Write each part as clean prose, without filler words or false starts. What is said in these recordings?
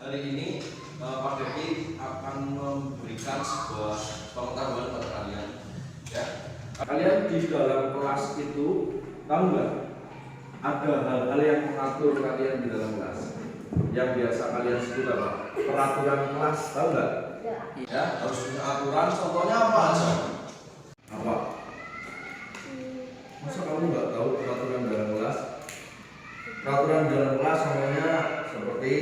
Hari ini Pak Devi akan memberikan sebuah pengetahuan kepada kalian. Ya, kalian di dalam kelas itu tahu nggak? Ada hal-hal yang mengatur kalian di dalam kelas. Yang biasa kalian sebut apa? Peraturan kelas, tahu nggak? Ya, harus punya aturan. Contohnya apa aja? Apa? Masa kamu nggak tahu peraturan dalam kelas? Peraturan dalam kelas namanya seperti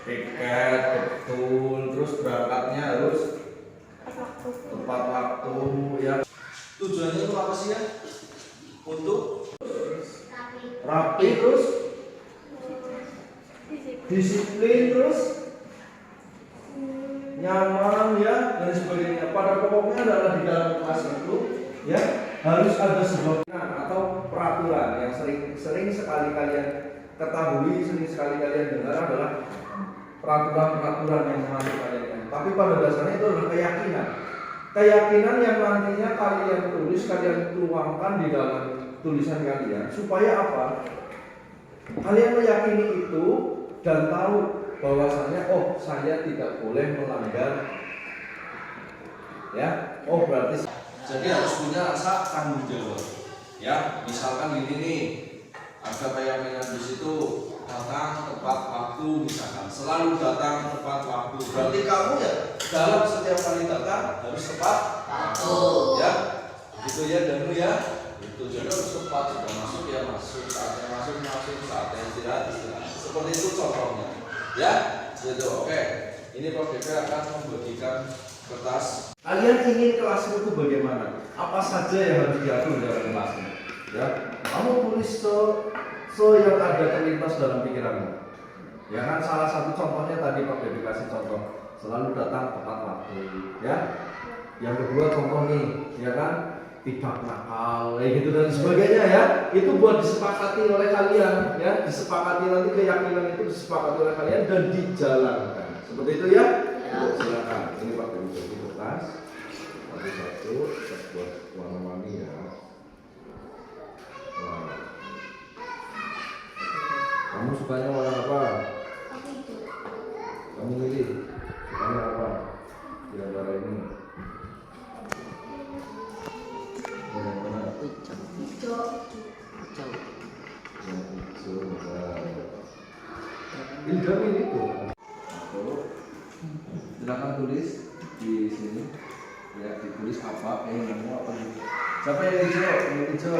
tiket, betul, terus berangkatnya harus tepat waktu, ya. Tujuannya itu apa sih ya? Untuk rapi, terus disiplin, terus nyaman, ya, dan sebagainya. Pada pokoknya adalah di dalam kelas itu, ya, harus ada sebuah atau peraturan yang sering sekali kalian ketahui, sering sekali kalian dengar adalah peraturan-peraturan yang mengatur kalian. Tapi pada dasarnya itu adalah keyakinan. Keyakinan yang nantinya kalian tulis, kalian tuangkan di dalam tulisan kalian. Supaya apa? Kalian meyakini itu dan tahu bahwasanya oh saya tidak boleh melanggar. Ya, oh berarti jadi harus punya rasa tanggung jawab. Ya, misalkan gini nih, ada keyakinan di situ datang tepat waktu, misalkan selalu datang tepat waktu. Berarti kamu ya dalam setiap kali datang harus tepat waktu, ya. Gitu ya, Danu ya. Itu jadi harus tepat, sudah masuk ya masuk, saatnya masuk, saatnya istirahat. Seperti itu contohnya. Ya, gitu. Oke. Ini Prof Devi akan membagikan kertas. Kalian ingin kelas itu bagaimana? Apa saja yang harus diatur dalam kelasnya? Ya, kamu tulis yang ada terlintas dalam pikiranmu. Ya kan, salah satu contohnya tadi Pak Devi kasih contoh selalu datang tepat waktu. Ya, yang kedua contoh nih, ya kan, tidak nakal, gitu dan sebagainya ya. Itu buat disepakati oleh kalian, ya, disepakati nanti keyakinan itu disepakati oleh kalian dan dijalankan. Seperti itu ya. Silakan. Ini Pak Devi bagi kertas. Satu buat warna-warni ya. Wow. Kamu sukanya warna apa? Kamu pilih. Sukanya apa? Di antara ini. Yang mana? Hijau. Yang hijau. Hijau ini tuh. Silakan tulis di sini. Ya, ditulis apa? Namanya apa nih? Siapa yang hijau? Yang hijau.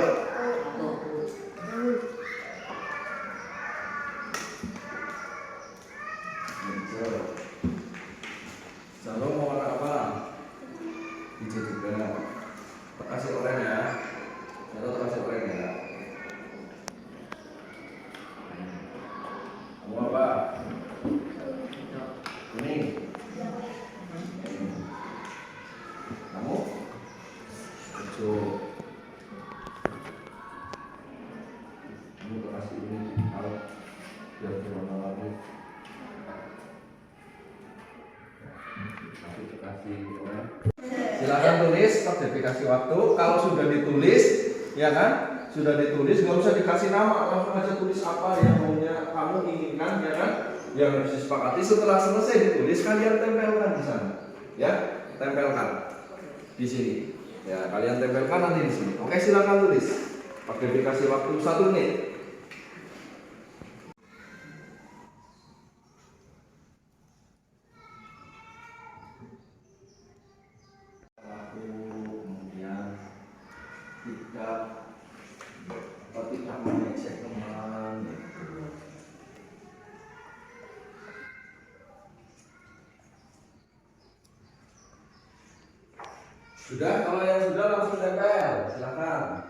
Jalo mau warna apa? Hijau juga. Kasih oranye ya. Jalo kasih oranye ya. Kamu apa? Kuning. Kamu? Hijau. Kamu kasih ini kalau biar berwarna-warni. Silakan tulis, Pak Devi kasih waktu. Kalau sudah ditulis, ya kan, sudah ditulis, nggak usah dikasih nama, langsung aja tulis apa yang maunya kamu inginkan, ya kan, yang harus disepakati. Setelah selesai ditulis, kalian tempelkan di sana, ya, tempelkan di sini, ya, kalian tempelkan nanti di sini. Oke, silakan tulis. Pak Devi kasih waktu 1 menit. Tidak mengecek teman. Sudah, kalau yang sudah langsung tempel, silakan.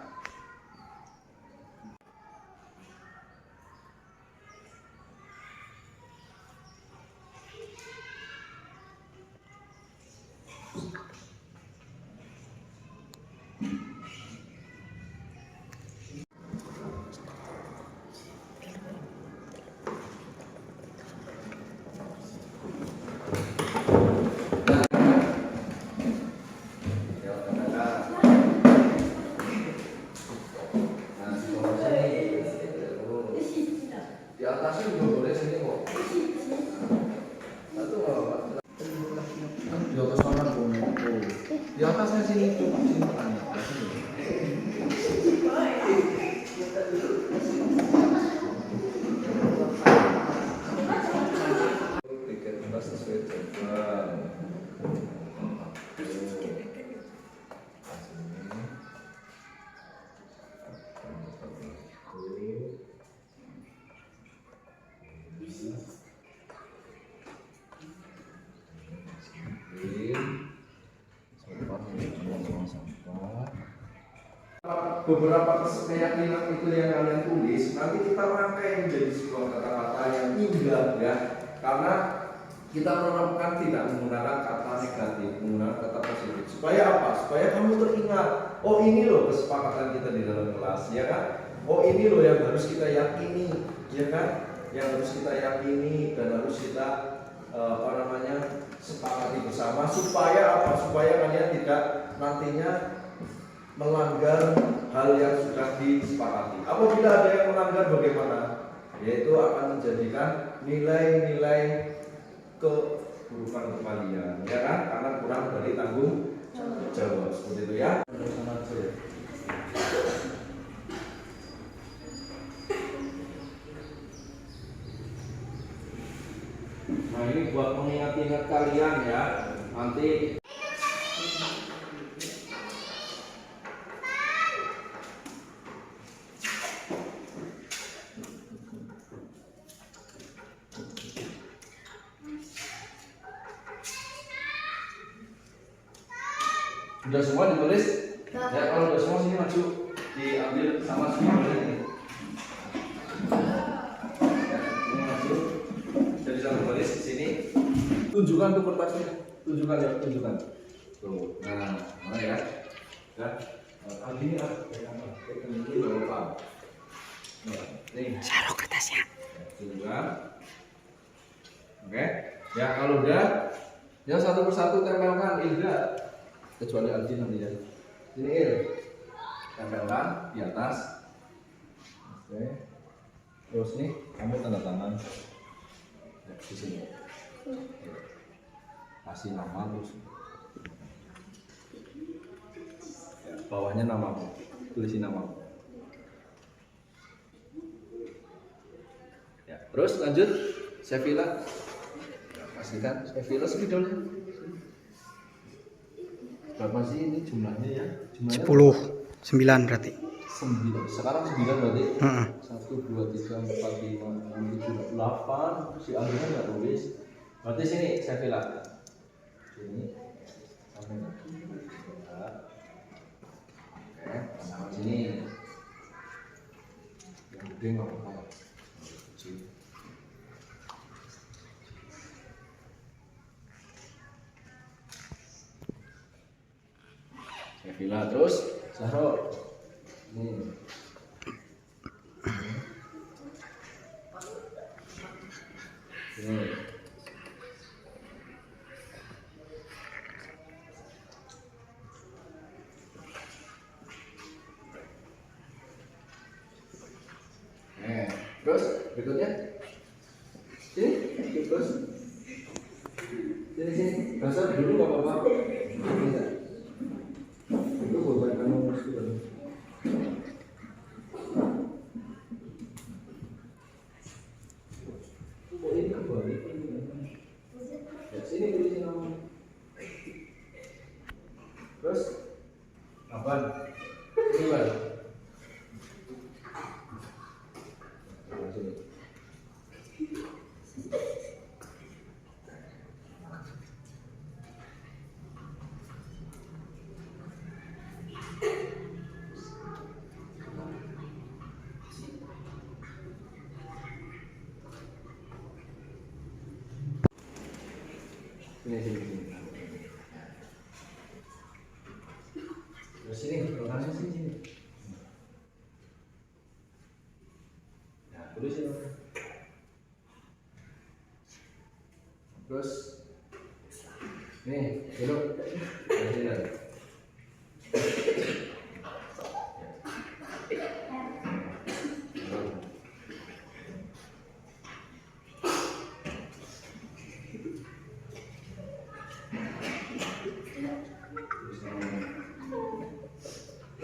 Di atasnya juga boleh sini kok. Satu nggak apa-apa. Di atas sana boleh. Di atasnya sini tuh sini tanya. Tiket bebas sesuai jadwal. Beberapa keyakinan itu yang kalian tulis nanti kita rangkai menjadi sebuah kata-kata yang indah ya, karena kita menerapkan tidak menggunakan kata negatif, menggunakan kata positif. Supaya apa? Supaya kamu teringat, oh ini loh kesepakatan kita di dalam kelas, ya kan? Oh ini loh yang harus kita yakini, ya kan? Yang harus kita yakini dan harus kita sepakati bersama. Supaya apa? Supaya kalian tidak nantinya melanggar hal yang sudah disepakati. Apabila ada yang melanggar bagaimana? Yaitu akan menjadikan nilai-nilai keburukan kalian, ya kan? Karena kurang dari tanggung jawab, seperti itu ya. Nah ini buat mengingat-ingat kalian ya, nanti. Sudah semua ditulis? Ya, kalau sudah semua sini maju diambil sama semua ini. Ya, ini maju. Jadi saya tulis di sini. Tunjukkan tuh kertasnya. Tunjukkan ya, tunjukkan. Tuh. Nah, mana ya? Ya. Gini lah. Pegang ini lupa. Nih. Taruh kertasnya. Tunjukkan. Oke. Ya, kalau udah, ya satu persatu tempelkan Ilda. Kecuali Aldi nanti ya. Ini tempelkan di atas. Oke. Terus nih kamu tanda tangan ya, di sini. Kasih nama terus. Ya, bawahnya namamu. Tulisin namamu. Ya, terus lanjut. Sevilla. Pastikan Sevilla spidolnya. Berapa sih ini jumlahnya ya? Jumlahnya 9 berarti. 9. Sekarang 9 berarti? 1, 2, 3, 4, 5, 6, 7, 8. Si Aldi kan nggak tulis. Berarti sini saya bilang. Sini. Sampai lagi. Oke, tangan sini. Yang gede nggak apa-apa. Sevilla terus Zahro ini. Terus berikutnya sini terus sini dasar dulu nggak apa-apa. Itu buat kamu mesti dulu. Oh ini kembali. Ya sini tulisin nama. Terus apa? Ini balik. Sini. Terus sini, tangannya sini. Nah, tulis ya. Terus nih, duduk.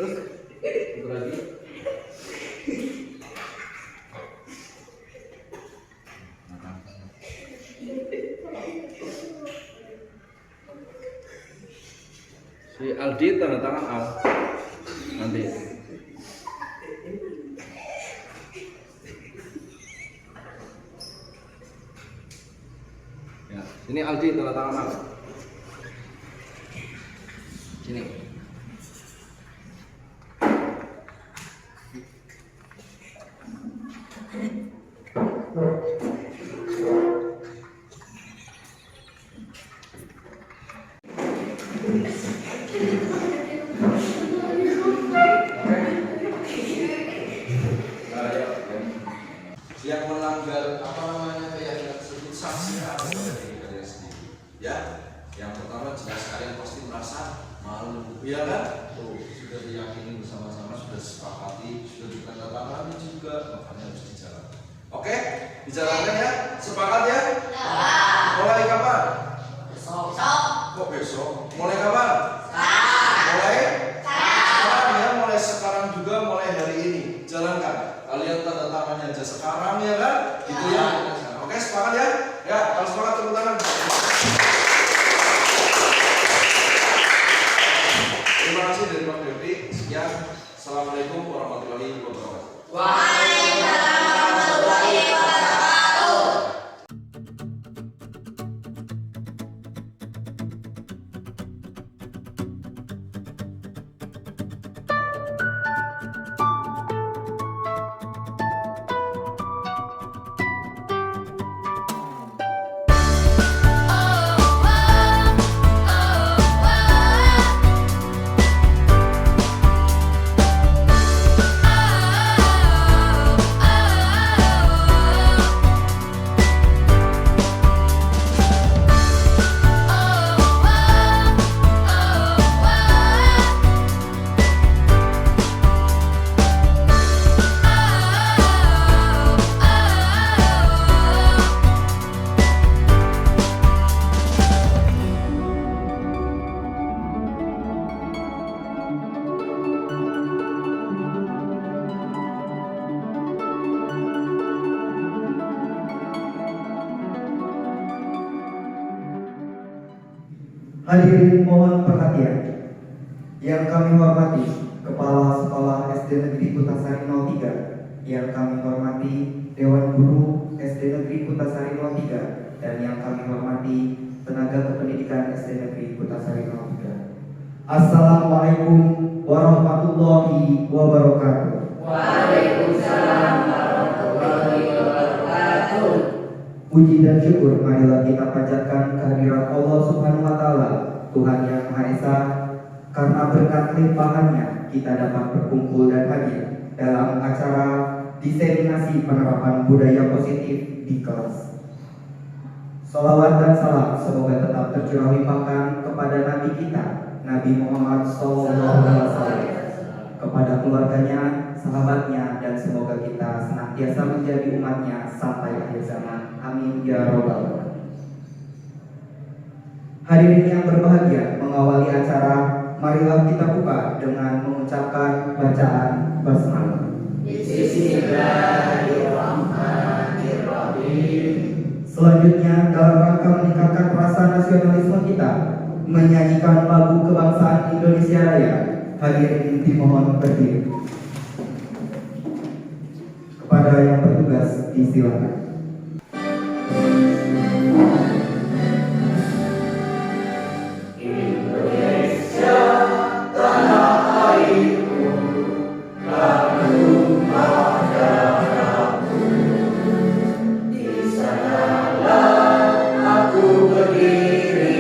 Terus itu lagi. Si Aldi tanda tangan Al nanti. Ya, sini Aldi tanda tangan Al. Sini. Yang melanggar keyakinan tersebut sanksinya apa dari kalian sendiri? Ya, yang pertama jelas kalian pasti merasa malu, ya kan? Tuh sudah diyakini bersama-sama, sudah sepakati, sudah ditandatangani juga, makanya harus dijalankan. Oke, dijalankan ya, sepakat ya? Mulai kapan? Besok. Kok besok? Mulai kapan? Mulai? Sekarang ya, mulai sekarang juga, mulai hari ini. Jalankan. Kalian tanda tangannya aja sekarang ya kan? Gitu ya. Oke, sepakat ya? Ya, kalau sepakat tepuk tangan. Terima kasih dari Pak Devi. Sekian. Assalamualaikum warahmatullahi wabarakatuh. Waalaikumsalam warahmatullahi wabarakatuh. Hadirin mohon perhatian. Yang kami hormati Kepala Sekolah SD Negeri Kutasari 03, yang kami hormati Dewan Guru SD Negeri Kutasari 03, dan yang kami hormati tenaga kependidikan SD Negeri Kutasari 03. Assalamualaikum warahmatullahi wabarakatuh. Waalaikumsalam warahmatullahi wabarakatuh. Puji dan syukur marilah kita panjatkan kehadirat Allah Subhanahu wa Ta'ala, Tuhan yang Maha Esa, karena berkat limpahannya kita dapat berkumpul dan hadir dalam acara diseminasi penerapan budaya positif di kelas. Salawat dan salam semoga tetap tercurah limpahkan kepada Nabi kita, Nabi Muhammad SAW, kepada keluarganya, sahabatnya, dan semoga kita senantiasa menjadi umatnya sampai akhir zaman. Amin ya robbal alamin. Hadirin yang berbahagia, mengawali acara, marilah kita buka dengan mengucapkan bacaan basmalah. Bismillahirrahmanirrahim. Selanjutnya, dalam rangka meningkatkan rasa nasionalisme kita, menyanyikan lagu kebangsaan Indonesia Raya, hadirin dimohon berdiri. Kepada yang bertugas, disilakan. Di sanalah aku berdiri.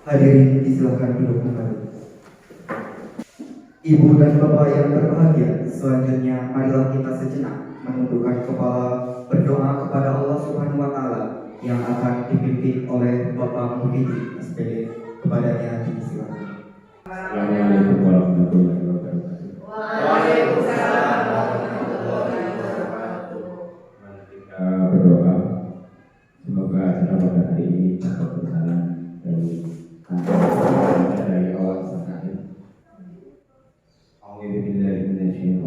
Hadirin disilakan duduk kembali. Ibu dan bapak yang berbahagia, selanjutnya marilah kita sejenak menundukkan kepala berdoa kepada Allah Subhanahu wa taala yang akan dipimpin oleh Bapak Muhyiddin SPD. Kepadanya disilakan. Assalamualaikum warahmatullahi wabarakatuh. Waalaikumsalam warahmatullahi wabarakatuh. Mari kita berdoa semoga acara pada hari ini dapat berjalan dari awal sampai akhir. Bismillahirrahmanirrahim.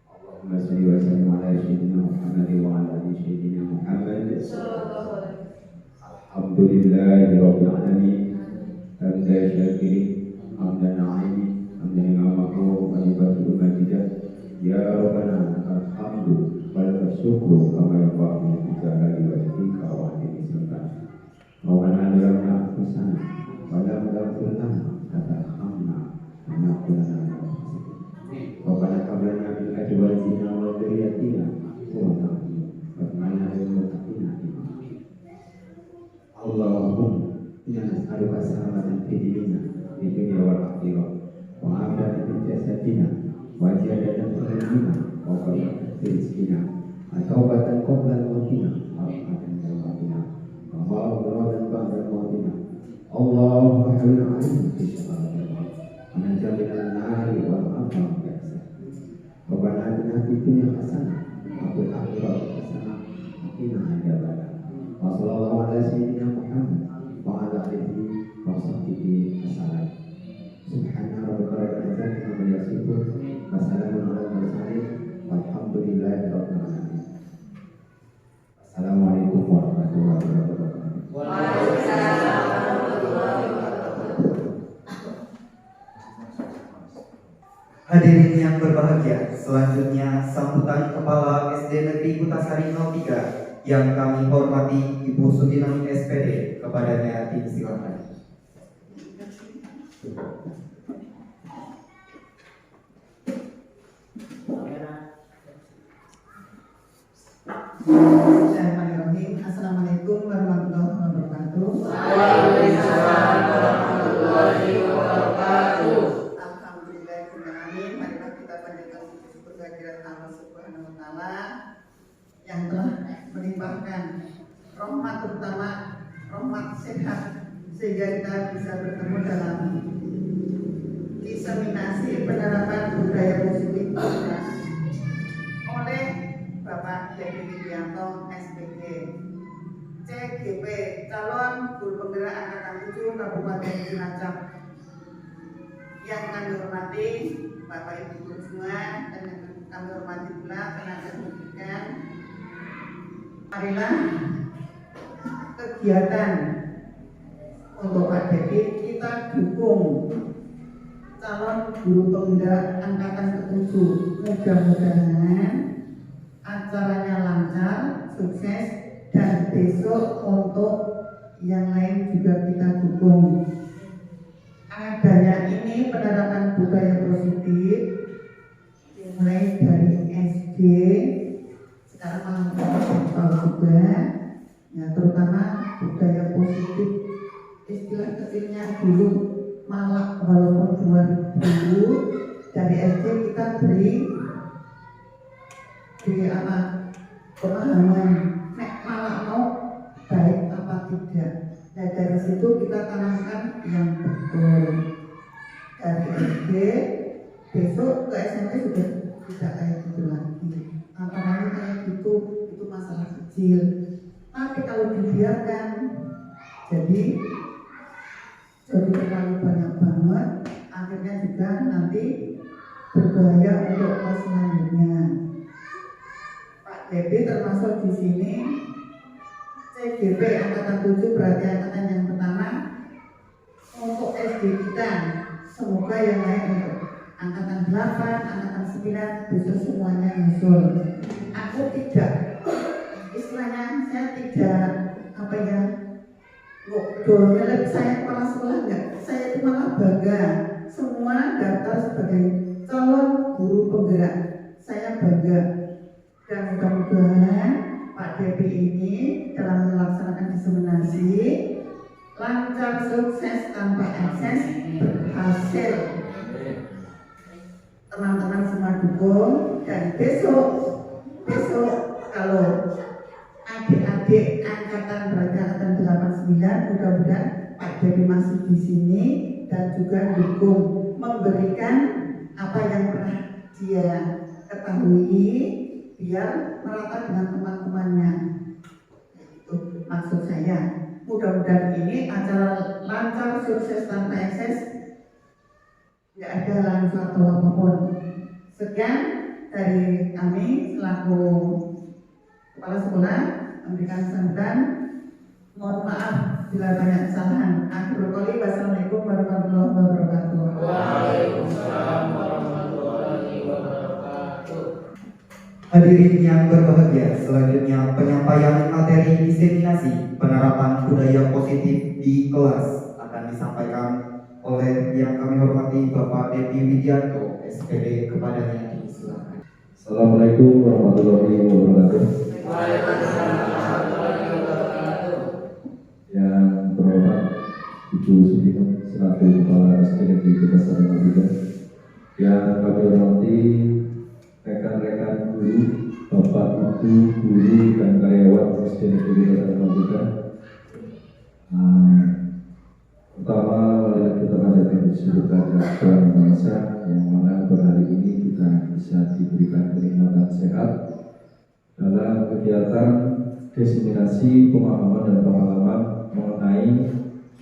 Allahumma shalli wa sallim ala sayyidina Muhammad wa ala ali sayyidina Muhammad. Alhamdulillahi rabbil alamin. Hamdan syakirin, hamdan na'imin, hamdan ni'amahu wa ibadu majidah. Ya Rabbana alhamdu wal syukru kama yanbaghi li jalali wajhika wa azimi sultanik. Rabbana zalamna anfusana wa lam taghfir lana fatarhamna lanakunanna minal khasirin. Rabbana hab lana min azwajina wa dhurriyyatina qurrata a'yun waj'alna lil muttaqina imama. Allahumma inna nas'aluka salamatan fid dinina fid dunya wal akhirah wa afiyatan fid jasadina wa ziyadatan fil ilmina wa barakatan fil rizqina wa taubatan qabla mautina wa rahmatan fil mautina wa maghfiratan ba'da mautina. Allahumma hawwin 'alaina fi syaqawatina wa najjina minan nari wal amam bi'asa. Rabbana atina fid dunya hasanah wa fil akhirati hasanah wa qina adzabannar. Wa sallallahu ala sayyidina Muhammad wa ala alihi wa sahbihi wasallam. Subhana rabbika rabbil izzati amma yasifun wa salamun alal mursalin walhamdulillahi rabbil alamin. Assalamualaikum warahmatullahi wabarakatuh. Waalaikumsalam warahmatullahi wabarakatuh. Hadirin yang berbahagia, selanjutnya sambutan Kepala SD Negeri Kutasari 03 yang kami hormati Ibu Sutinami SPD. Kepadanya disilakan. Bismillahirrahmanirrahim. Assalamualaikum warahmatullahi wabarakatuh. Waalaikumsalam warahmatullahi wabarakatuh. Alhamdulillahirrahmanirrahim. Marilah kita panjatkan puji syukur kehadirat Allah Subhanahu wa taala yang telah melimpahkan rahmat, terutama rahmat sehat, sehingga kita bisa bertemu dalam diseminasi penerapan budaya positif oleh Bapak Devi Widianto SPG, CGP, calon guru penggerak angkatan 7 Kabupaten Cilacap. Yang kami hormati Bapak Ibu guru semua, dan yang kami hormati pula tenaga pendidikan. Marilah kegiatan untuk Pak Devi kita dukung calon guru penggerak angkatan ke-7. Mudah-mudahan acaranya lancar, sukses, dan besok untuk yang lain juga kita dukung. Adanya ini penerapan budaya positif dimulai dari SD, sekarang malah juga, ya terutama budaya positif. Istilah kecilnya dulu malak, walaupun 2000 dari SD kita beri apa pemahaman nek malah mau baik apa tidak. Nah dari situ kita tanamkan yang betul dari SD, besok ke SMP sudah tidak kayak gitu lagi. Apalagi kayak gitu itu masalah kecil. Tapi kalau dibiarkan jadi terlalu banyak banget, akhirnya juga nanti berbahaya untuk kelas selanjutnya. Devi termasuk di sini. CGP angkatan 7 berarti angkatan yang pertama untuk SD kita. Semoga yang lain untuk angkatan 8, angkatan 9 besok semuanya nyusul. Aku tidak, istilahnya saya tidak apa ya, godolnya saya kepala sekolah enggak. Saya itu malah bangga semua daftar sebagai calon guru penggerak. Saya bangga. Dan mudah-mudahan Pak Devi ini dalam melaksanakan diseminasi lancar, sukses, tanpa ekses, berhasil. Teman-teman semua dukung, dan besok kalau adik-adik angkatan berarti angkatan 89 mudah-mudahan Pak Dewi masih di sini dan juga dukung memberikan apa yang pernah dia ketahui biar merata dengan teman-temannya. Itu maksud saya. Mudah-mudahan ini acara lancar, sukses, tanpa ekses, tidak ada langsung atau apapun. Sekian dari kami selaku kepala sekolah memberikan sambutan. Mohon maaf bila banyak kesalahan. Akhirul qouli, wassalamualaikum warahmatullahi wabarakatuh. Waalaikumsalam warahmatullahi wabarakatuh. Hadirin yang berbahagia, selanjutnya penyampaian materi diseminasi penerapan budaya positif di kelas akan disampaikan oleh yang kami hormati Bapak Devi Widianto, SPD. Kepadanya disilakan. Assalamualaikum warahmatullahi wabarakatuh. Waalaikumsalam warahmatullahi wabarakatuh. Yang terhormat Ibu Sudina selaku Kepala SD Negeri Kedasar Merdeka, yang kami hormati rekan-rekan guru, bapak, ibu, guru, dan karyawan SD Negeri Kedasar Merdeka. Pertama, marilah kita panjatkan bersyukur kehadiran bangsa yang mana pada hari ini kita bisa diberikan kenikmatan sehat dalam kegiatan diseminasi pemahaman dan pengalaman mengenai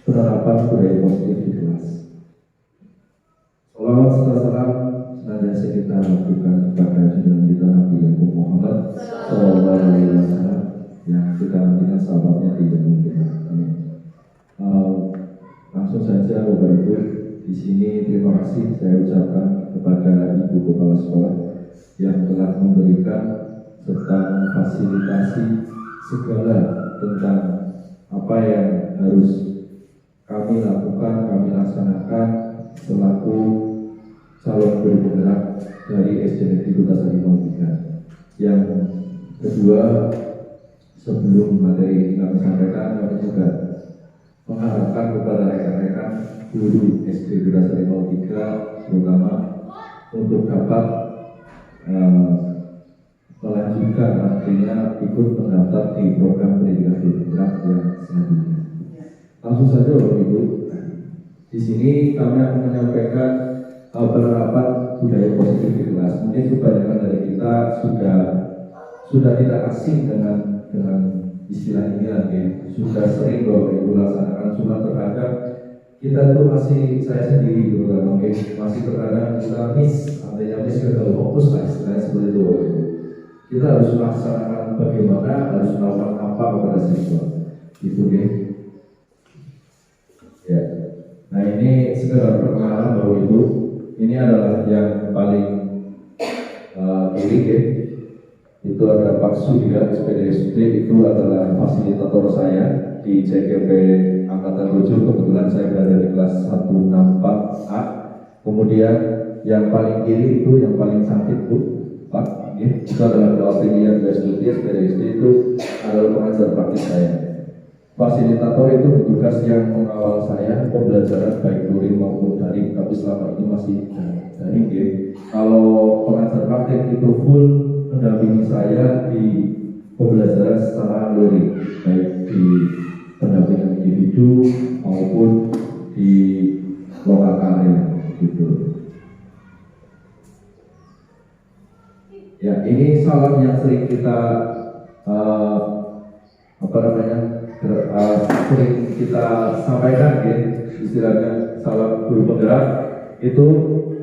penerapan budaya positif di kelas. Salawat serta salam senantiasa kita lakukan kepada junjungan kita Nabi Muhammad SAW yang kita nantikan sahabatnya di dunia kita. Amin. Langsung saja Bapak Ibu, di sini terima kasih saya ucapkan kepada Ibu Kepala Sekolah yang telah memberikan serta memfasilitasi segala tentang apa yang harus kami lakukan, kami laksanakan selaku calon guru penggerak dari SD Negeri Kedasar 03. Yang kedua, sebelum materi ini kami sampaikan, kami juga mengharapkan kepada rekan-rekan guru SD Kedasar 03 terutama untuk dapat melanjutkan artinya ikut mendaftar di program pendidikan bergerak yang selanjutnya. Langsung saja Bapak Ibu, di sini kami akan menyampaikan penerapan budaya positif di kelas. Mungkin kebanyakan dari kita sudah tidak asing dengan istilah ini lagi, sudah sering Bapak Ibu laksanakan, cuma terkadang kita itu masih, saya sendiri juga mungkin masih terkadang kita miss gagal fokus lah istilahnya seperti itu Bapak Ibu. Kita harus melaksanakan bagaimana, harus melakukan apa kepada siswa, gitu ya. Ya. Nah ini sekedar perkenalan Bapak Ibu. Ini adalah yang paling kiri ya. Itu ada Pak Sudia SPD, itu adalah fasilitator saya di CGP Angkatan 7. Kebetulan saya berada di kelas 164A. Kemudian yang paling kiri itu yang paling cantik Bu, Pak. Itu adalah Alfinia SPD. SPD itu adalah pengajar praktik saya. Fasilitator itu bertugas yang mengawal saya pembelajaran baik luring maupun daring, tapi selama ini masih daring ya. Kalau pengajar praktik itu full mendampingi saya di pembelajaran secara luring, baik di pendampingan individu maupun di lokal karya gitu. Ya, ini salam yang sering kita sering kita sampaikan ya, istilahnya salam guru penggerak. Itu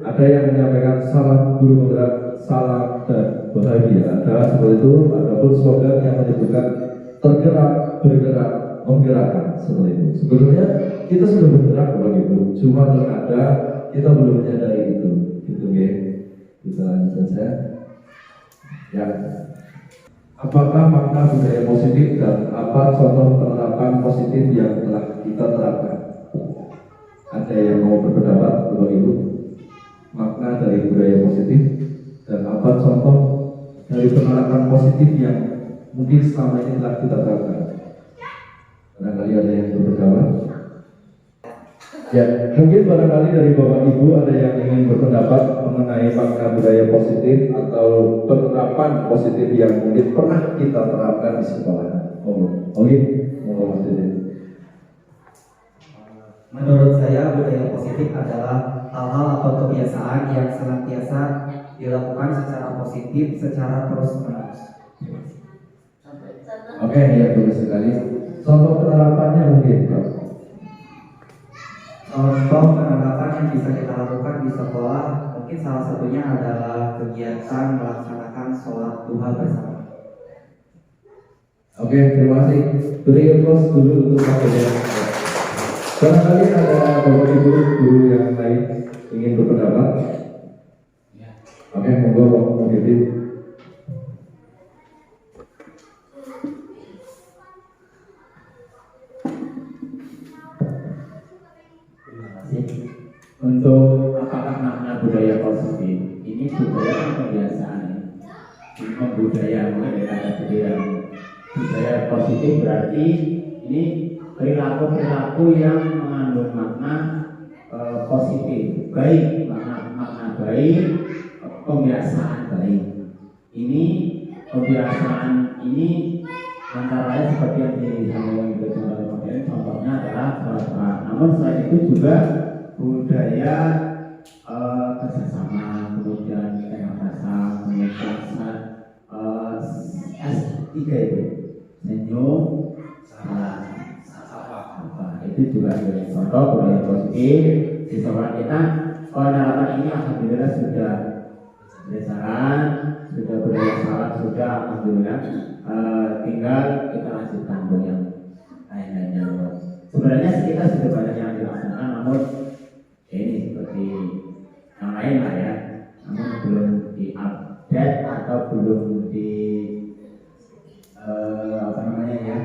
ada yang menyampaikan salam guru penggerak, salam dan bahagia. Ada seperti itu, ada pun slogan yang menyebutkan tergerak, bergerak, menggerakkan seperti itu. Sebetulnya kita sudah bergerak begitu, cuma terkadang kita belum menyadari itu, gitu ya. Kita lanjut saja. Ya. Apakah makna budaya positif dan apa contoh penerapan positif yang telah kita terapkan? Ada yang mau berpendapat, Bapak Ibu? Makna dari budaya positif dan apa contoh dari penerapan positif yang mungkin selama ini telah kita terapkan? Barangkali ada yang berpendapat? Ya, mungkin barangkali dari Bapak Ibu ada yang ingin berpendapat mengenai makna budaya positif atau penerapan positif yang mungkin pernah kita terapkan di sekolah. Oke, Mas Dede. Menurut saya budaya positif adalah hal-hal atau kebiasaan yang senantiasa dilakukan secara positif, secara terus-menerus. Oke, ya betul sekali. Contoh penerapannya mungkin, Pak. Contoh penerapan yang bisa kita lakukan di sekolah, mungkin salah satunya adalah kegiatan melaksanakan sholat duha bersama. Oke, terima kasih. Beri applause dulu untuk Pak Dede. Barangkali ada Bapak Ibu guru yang lain ingin berpendapat. Oke, monggo Pak Dede. Untuk apakah makna budaya positif? Ini budaya kan kebiasaan. Budaya mulai dari kata budaya positif berarti ini perilaku yang mengandung makna positif, baik, makna baik, kebiasaan baik. Ini kebiasaan ini antara lain seperti yang disampaikan oleh kemarin, contohnya adalah sholat. Namun selain itu juga budaya kerjasama, kemudian tengah rasa, kemudian S3 itu senyum, itu juga sebagai contoh budaya positif di sekolah kita. Penerapan ini alhamdulillah sudah berjalan, sudah budaya salat sudah alhamdulillah. Tinggal kita lanjutkan untuk yang lain-lainnya. Sebenarnya kita sudah banyak yang dilaksanakan, namun ini seperti yang lain lah ya, namun belum di-update atau belum di apa namanya ya?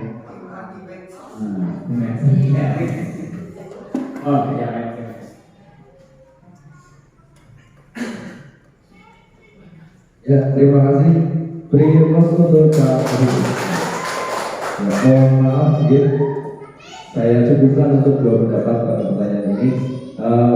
Oh ya. Ya, terima kasih. Beri applause untuk Pak Dede. Mohon maaf sedikit, saya cukupkan untuk dua pendapat pada pertanyaan ini.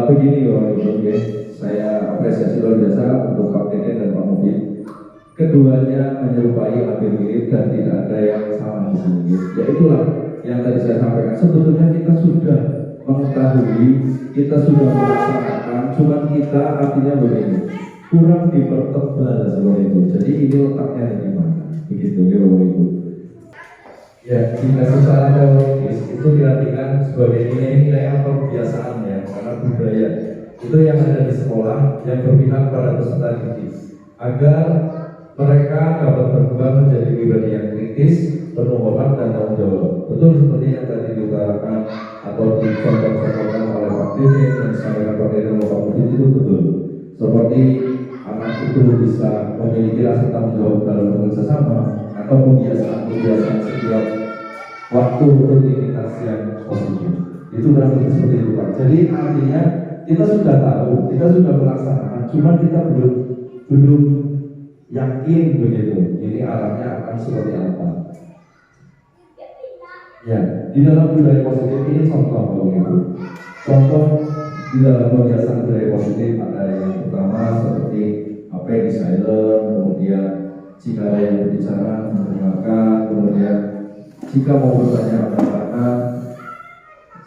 Begini Bapak Ibu, saya apresiasi luar biasa untuk Pak Dede dan Pak Mubin. Keduanya menyerupai, hampir mirip dan tidak ada yang sama di sini. Ya itulah yang tadi saya sampaikan. Sebetulnya kita sudah mengetahui, kita sudah melaksanakan, cuma kita artinya begini, kurang dipertebal seperti itu. Jadi ini letaknya di mana? Begitu ya Bapak Ibu. Ya, jika secara teologis itu diartikan sebagai nilai-nilai atau kebiasaan ya, karena budaya itu yang ada di sekolah yang berpihak pada peserta didik agar mereka dapat berkembang menjadi pribadi yang kritis, penuh hormat dan tanggung jawab. Betul seperti yang tadi diutarakan atau dicontohkan oleh Pak Dede dan disampaikan Pak Dede dan Pak Mubin itu betul. Seperti anak itu bisa memiliki rasa tanggung jawab dalam bekerja sama atau kebiasaan setiap waktu rutinitas yang positif. Itu berarti seperti itu Pak. Jadi artinya kita sudah tahu, kita sudah melaksanakan, cuma kita belum yakin begitu. Ini arahnya akan seperti apa? Ya, di dalam budaya positif ini contoh begitu. Contoh di dalam kebiasaan budaya positif ada yang pertama seperti apa yang di silent, kemudian jika ada yang berbicara mendengarkan, kemudian jika mau bertanya anak-anak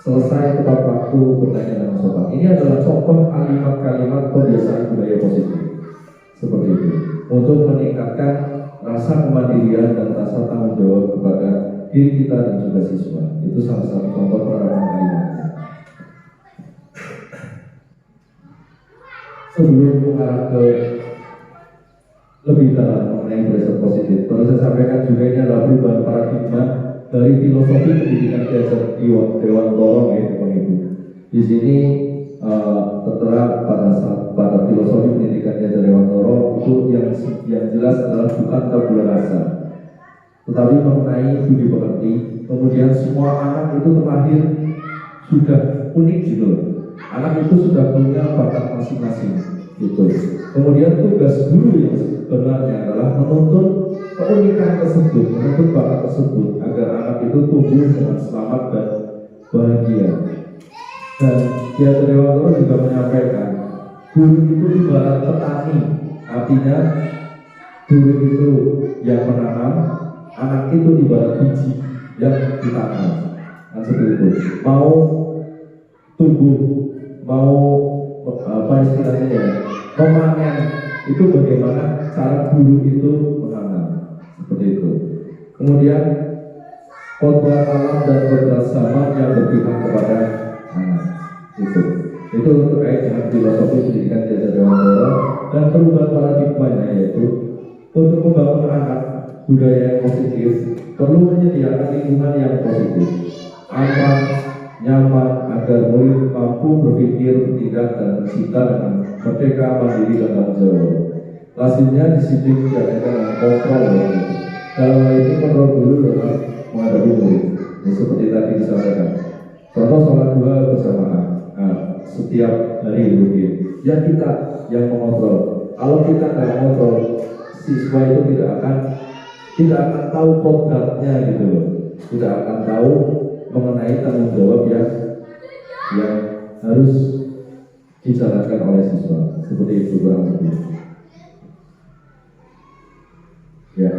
selesai tepat waktu bertanya dengan sopan. Ini adalah contoh kalimat-kalimat kebiasaan budaya positif seperti itu untuk meningkatkan rasa kemandirian dan rasa tanggung jawab kepada diri kita dan juga siswa. Itu salah satu contoh penerapan kalimatnya. Sebelum mengarah ke lebih dalam mengenai budaya positif, perlu saya sampaikan juga ini adalah perubahan paradigma dari filosofi pendidikan diajar di Dewan Lorong ya Bapak Ibu. Di sini tertera pada filosofi pendidikan diajar Dewan Lorong itu yang jelas adalah bukan tabula rasa, tetapi mengenai budi pekerti. Kemudian semua anak itu terlahir sudah unik gitu. Anak itu sudah punya bakat masing-masing gitu. Kemudian tugas guru yang sebenarnya adalah menuntun keunikan tersebut, menuntut bakat tersebut agar anak itu tumbuh dengan selamat dan bahagia. Dan Ki Dewantoro juga menyampaikan guru itu ibarat petani, artinya guru itu yang menanam, anak itu ibarat biji yang ditanam. Nah, seperti itu. Mau tumbuh, mau apa istilahnya ya, memanen, itu bagaimana cara guru itu menanam, seperti itu. Kemudian kodrat alam dan kodrat zaman yang berpihak kepada anak, itu terkait dengan filosofi pendidikan Ki Dewantoro dan perubahan paradigmanya, yaitu untuk membangun anak budaya yang positif perlu menyediakan lingkungan yang positif, aman, nyaman, agar murid mampu berpikir, bertindak, dan bercita dengan merdeka, mandiri, dan tanggung jawab. Hasilnya disiplin tidak dengan kontrol. Dalam hal itu kontrol dulu dalam menghadapi murid. Ini seperti tadi disampaikan. Contoh sholat duha bersamaan. Nah, setiap hari mungkin. Ya kita yang mengontrol. Kalau kita nggak mengontrol, siswa itu tidak akan tahu kodratnya gitu loh. Tidak akan tahu mengenai tanggung jawab yang harus dijalankan oleh siswa. Seperti itu kurang lebih. Ya.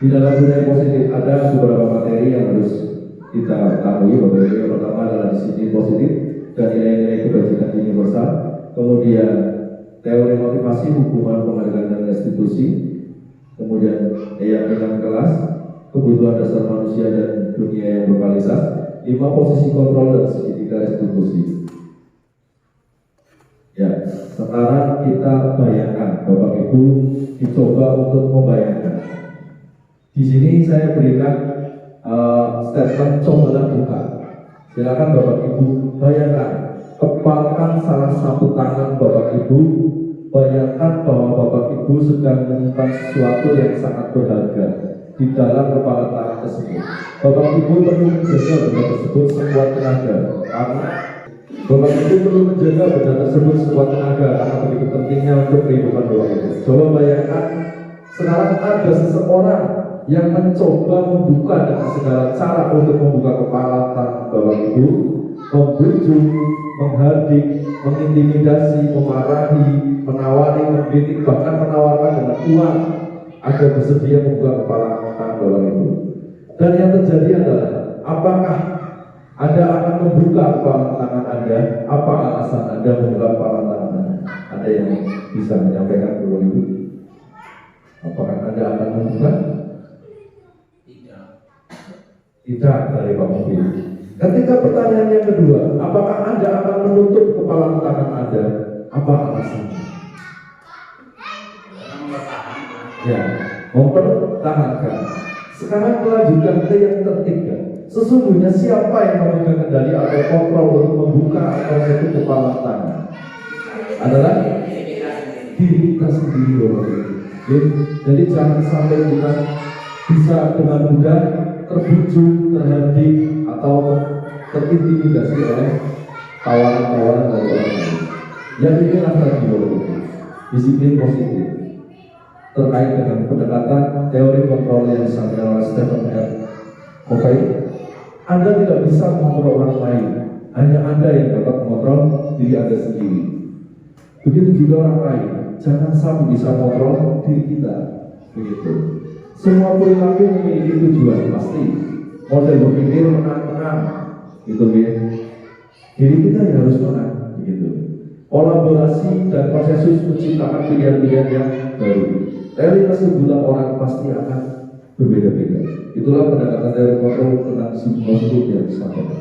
Di dalam budaya positif ada beberapa materi yang harus kita ketahui. Yang pertama adalah disiplin positif dan nilai-nilai kebajikan universal. Kemudian teori motivasi, hukuman, penghargaan, dan restitusi. Kemudian keyakinan kelas, kebutuhan dasar manusia dan dunia yang berkualitas. 5 posisi kontrol dan segitiga restitusi. Ya, sekarang kita bayangkan, Bapak Ibu dicoba untuk membayangkan. Di sini saya berikan statement cobalah buka. Silakan Bapak Ibu bayangkan, kepalkan salah satu tangan Bapak Ibu. Bayangkan bahwa Bapak Ibu sedang menyimpan sesuatu yang sangat berharga di dalam kepala tangan tersebut. Bapak Ibu perlu menjaga benda tersebut sekuat tenaga, karena Bapak Ibu perlu menjaga benda tersebut sekuat tenaga karena begitu pentingnya untuk kehidupan Bapak Ibu. Coba bayangkan, sekarang ada seseorang yang mencoba membuka dengan segala cara untuk membuka kepala tangan Bapak Ibu, membujuk, menghardik, mengintimidasi, memarahi, menawari, membidik, bahkan menawarkan dengan uang agar bersedia membuka kepala tangan Bapak Ibu. Dan yang terjadi adalah, apakah Anda akan membuka kepala tangan Anda? Apa alasan Anda membuka kepala tangan Anda? Ada yang bisa menyampaikan Bapak Ibu? Apakah Anda akan membuka? Tidak dari Pak Mufid. Ketika pertanyaan yang kedua, apakah Anda akan menutup kepala tangan Anda? Apa alasannya? Ya, mempertahankan. Sekarang melanjutkan ke yang ketiga. Sesungguhnya siapa yang memegang kendali atau kontrol untuk membuka atau menutup kepala tangan? Adalah diri kita sendiri, Bapak Ibu. Jadi jangan sampai kita bisa dengan mudah terbujuk, terhardik, atau terintimidasi oleh tawaran-tawaran dari orang lain. Yang inilah tadi Bapak Ibu, disiplin positif terkait dengan pendekatan teori kontrol yang disampaikan oleh Stephen R. Covey. Anda tidak bisa mengontrol orang lain, hanya Anda yang dapat mengontrol diri Anda sendiri. Begitu juga orang lain, jangan sampai bisa mengontrol diri kita. Begitu. Semua perilaku memiliki tujuan pasti. Model berpikir menang-menang, gitu ya. Diri kita yang harus menang, begitu. Kolaborasi dan konsensus menciptakan pilihan-pilihan yang baru. Realitas kebutuhan orang pasti akan berbeda-beda. Itulah pendekatan teori kontrol tentang disiplin yang disampaikan.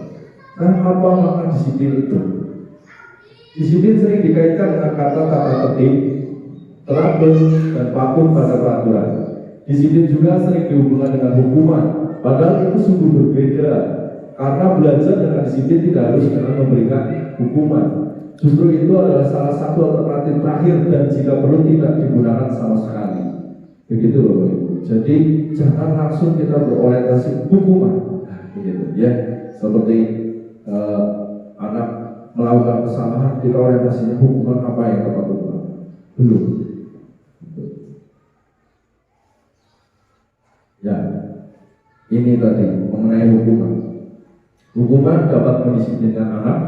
Nah, apa makna disiplin itu? Disiplin sering dikaitkan dengan kata tata tertib, teratur, dan patuh pada peraturan. Disiplin juga sering dihubungkan dengan hukuman, padahal itu sungguh berbeda. Karena belajar dengan disiplin tidak harus dengan memberikan hukuman. Justru itu adalah salah satu alternatif terakhir dan jika perlu tidak digunakan sama sekali. Begitu loh Bapak Ibu. Jadi jangan langsung kita berorientasi hukuman. Nah, begitu ya. Seperti anak melakukan kesalahan, kita orientasinya hukuman apa yang tepat hukuman? Belum. Ya, ini tadi mengenai hukuman. Hukuman dapat mendisiplinkan anak,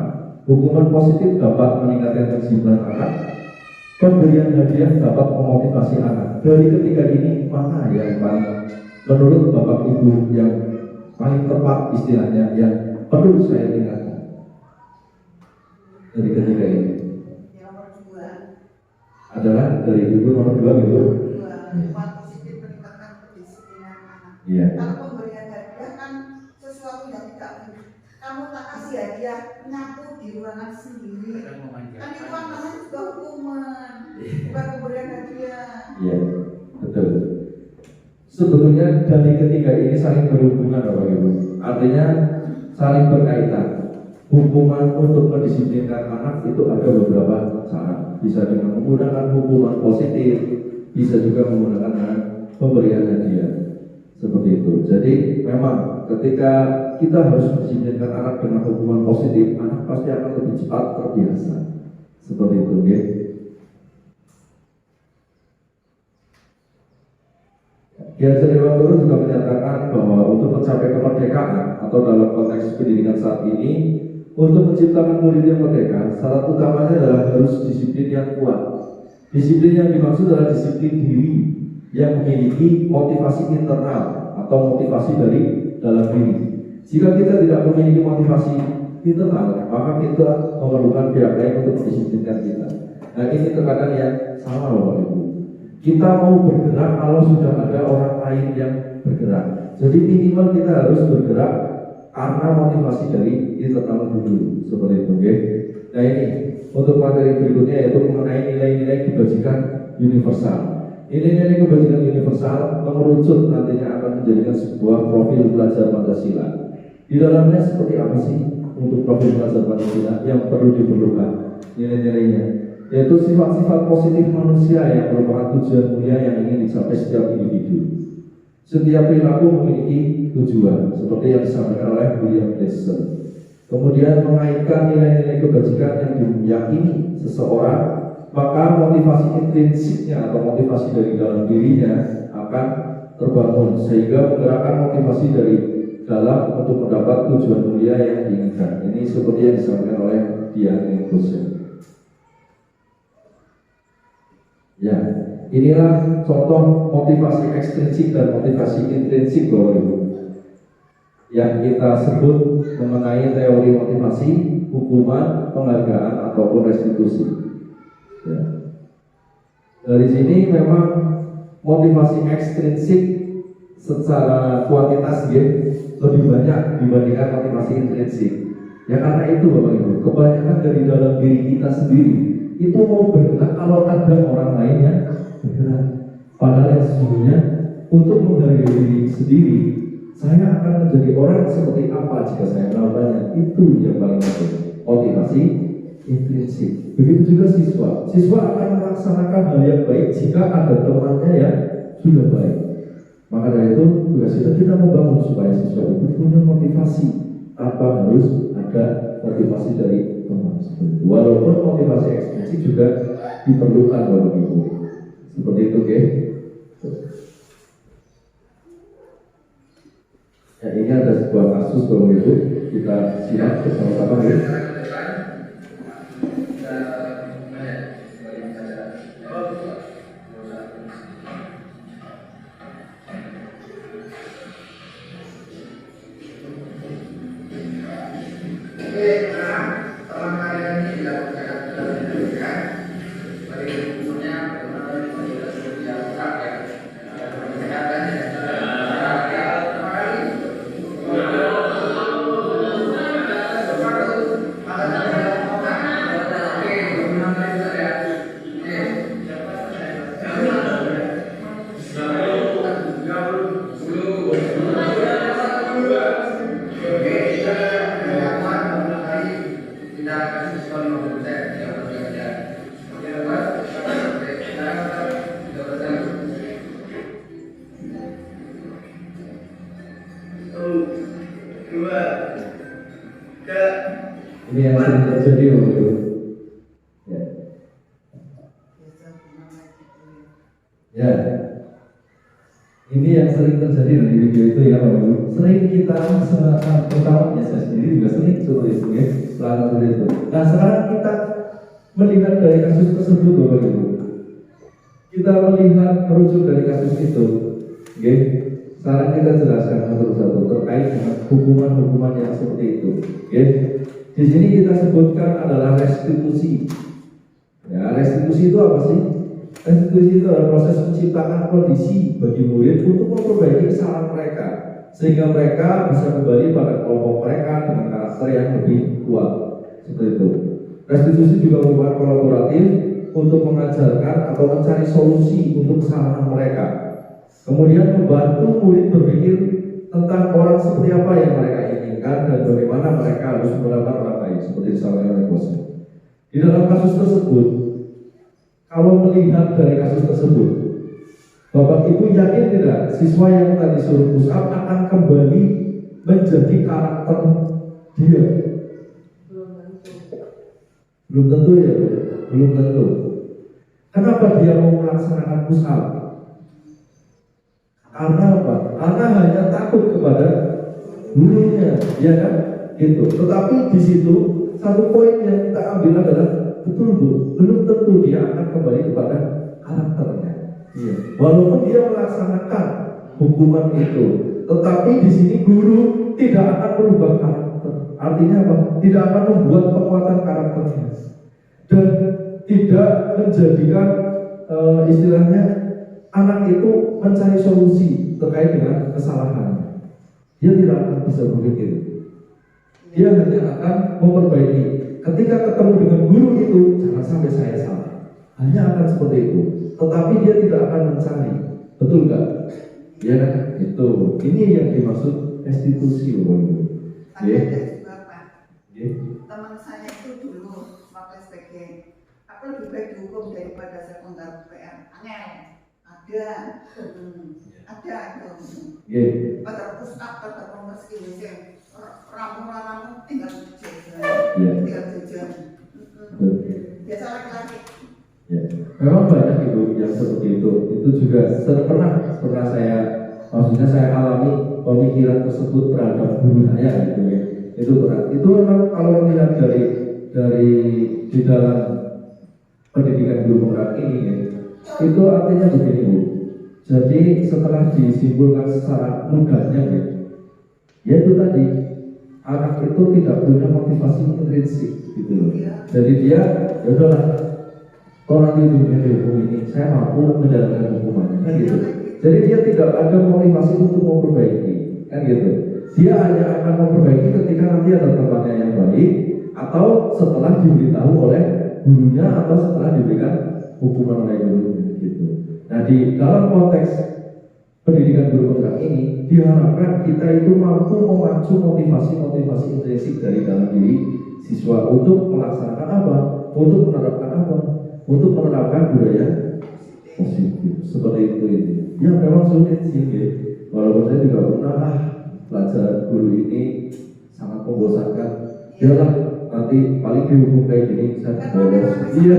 Hukuman positif dapat meningkatkan kesimpulan anak. Pemberian hadiah dapat memotivasi anak. Dari ketiga ini, mana yang paling menurut Bapak Ibu yang paling tepat istilahnya yang perlu saya ingatkan? Dari ketiga ini Yang nomor 2. adalah dari Ibu nomor 2 gitu. Hukuman positif meningkatkan kedisiplinan anak. Iya. Kalau pemberian hadiah kan sesuatu yang tidak mungkin. Kamu tak kasih hadiah nyapu di ruangan sendiri. Kan itu kan namanya juga hukuman, bukan pemberian hadiah. Iya, betul. Sebetulnya dari ketiga ini saling berhubungan Bapak Ibu. Artinya saling berkaitan. Hukuman untuk mendisiplinkan anak itu ada beberapa cara. Bisa dengan menggunakan hukuman positif, bisa juga menggunakan pemberian hadiah. Seperti itu. Jadi memang ketika kita harus mendisiplinkan anak dengan hukuman positif, anak pasti akan lebih cepat terbiasa. Seperti itu, oke? Ki Hajar Dewantara juga menyatakan bahwa untuk mencapai kemerdekaan atau dalam konteks pendidikan saat ini, untuk menciptakan murid yang merdeka, syarat utamanya adalah harus disiplin yang kuat. Disiplin yang dimaksud adalah disiplin diri yang memiliki motivasi internal atau motivasi dari dalam diri. Jika kita tidak memiliki motivasi internal, maka kita memerlukan pihak lain untuk mendisiplinkan kita. Nah, ini terkadang yang salah Bapak Ibu. Kita mau bergerak kalau sudah ada orang lain yang bergerak. Jadi minimal kita harus bergerak karena motivasi dari internal dulu. Seperti itu, oke? Nah, ini untuk materi berikutnya yaitu mengenai nilai-nilai kebajikan universal. Nilai-nilai kebajikan universal mengerucut nantinya akan menjadikan sebuah profil belajar Pancasila. Di dalamnya seperti apa sih untuk profil belajar Pancasila yang perlu diperlukan nilai-nilainya, yaitu sifat-sifat positif manusia yang merupakan tujuan mulia yang ingin dicapai setiap individu. Setiap perilaku memiliki tujuan, seperti yang disampaikan oleh William Gibson. Kemudian mengaitkan nilai-nilai kebajikan yang diyakini seseorang, maka motivasi intrinsiknya atau motivasi dari dalam dirinya akan terbangun sehingga menggerakkan motivasi dari dalam untuk mendapat tujuan mulia yang diinginkan. Ini seperti yang disampaikan oleh Dian Gibson. Ya, inilah contoh motivasi ekstrinsik dan motivasi intrinsik Bapak Ibu yang kita sebut mengenai teori motivasi, hukuman, penghargaan ataupun restitusi. Ya. Dari sini memang motivasi ekstrinsik secara kuantitas ya, lebih banyak dibandingkan motivasi intrinsik. Ya karena itu Bapak Ibu, kebanyakan dari dalam diri kita sendiri itu mau bergerak kalau ada orang lain yang bergerak. Padahal yang sesungguhnya untuk menghargai diri sendiri, saya akan menjadi orang seperti apa jika saya melakukannya. Itu yang paling penting, motivasi intrinsik. Begitu juga siswa akan melaksanakan hal yang baik jika ada temannya yang sudah baik. Maka dari itu tugas kita membangun supaya siswa itu punya motivasi tanpa harus ada motivasi dari teman. Walaupun motivasi ekstrinsik juga diperlukan Bapak Ibu. Seperti itu, oke? Ya, ini ada sebuah kasus Bapak Ibu, kita simak bersama-sama ya. Ini yang sering terjadi Bapak Ibu. Ya. Ya. Ini yang sering terjadi di video itu ya Bapak Ibu. Sering kita terutama saya sendiri juga sering seperti itu ya, pelanggaran seperti itu. Nah sekarang kita melihat dari kasus tersebut Bapak Ibu, kita melihat merujuk dari kasus itu, oke? Sekarang kita jelaskan satu-satu terkait dengan hukuman-hukuman yang seperti itu, oke? Di sini kita sebutkan adalah restitusi. Ya, restitusi itu apa sih? Restitusi itu adalah proses menciptakan kondisi bagi murid untuk memperbaiki kesalahan mereka, sehingga mereka bisa kembali pada kelompok mereka dengan karakter yang lebih kuat. Seperti itu. Restitusi juga merupakan kolaboratif untuk mengajarkan atau mencari solusi untuk kesalahan mereka. Kemudian membantu murid berpikir tentang orang seperti apa yang mereka inginkan dan bagaimana mereka harus menerapkan orang lain, seperti disampaikan oleh bos. Di dalam kasus tersebut, kalau melihat dari kasus tersebut, Bapak Ibu yakin tidak siswa yang tadi suruh push up akan kembali menjadi karakter dia? Belum tentu ya, belum tentu. Kenapa dia mau melaksanakan push up? Karena apa? Karena hanya takut kepada gurunya, ya kan? Gitu. Tetapi di situ satu poin yang kita ambil adalah betul Bu, belum tentu dia akan kembali kepada karakternya. Iya. Walaupun dia melaksanakan hukuman itu, tetapi di sini guru tidak akan merubah karakter. Artinya apa? Tidak akan membuat penguatan karakternya dan tidak menjadikan istilahnya anak itu mencari solusi terkait dengan kesalahannya. Dia tidak akan bisa berpikir. Dia hanya akan memperbaiki. Ketika ketemu dengan guru itu, jangan sampai saya salah. Hanya akan seperti itu. Tetapi dia tidak akan mencari. Betul nggak? Ya kan? Itu. Ini yang dimaksud restitusi. Ada Ya. juga Pak. Ya. Teman saya itu dulu waktu SPG, aku lebih baik dihukum daripada sekunder PR. Angel. Ada. Ada itu. Ya. Pada push up, pada meski mesin, ramu-ramu tinggal jajan, Ya. tinggal jajan. Biasa laki-laki. Ya, memang banyak itu yang seperti itu. Itu juga pernah saya, maksudnya saya alami pemikiran tersebut terhadap guru saya gitu ya. Itu pernah. Itu memang kalau melihat dari di dalam pendidikan guru penggerak ini ya, itu artinya begini Bu. Jadi setelah disimpulkan secara mudahnya ya, yaitu tadi anak itu tidak punya motivasi intrinsik gitu loh. Jadi dia ya udahlah, orang itu dihukum ini, saya mampu menjalankan hukumannya, kan gitu. Jadi dia tidak ada motivasi untuk memperbaiki, kan gitu. Dia hanya akan memperbaiki ketika nanti ada temannya yang baik, atau setelah diberitahu oleh gurunya, atau setelah diberikan hukuman oleh gurunya, gitu. Nah di dalam konteks pendidikan guru penggerak ini diharapkan kita itu mampu memacu motivasi intrinsik dari dalam diri siswa untuk melaksanakan apa, untuk menerapkan apa, untuk menerapkan budaya positif seperti itu. Ya memang sulit sih ya. Walaupun saya juga pernah pelajaran guru ini sangat membosankan. Yalah nanti paling dihukum kayak gini saya bolos. Iya.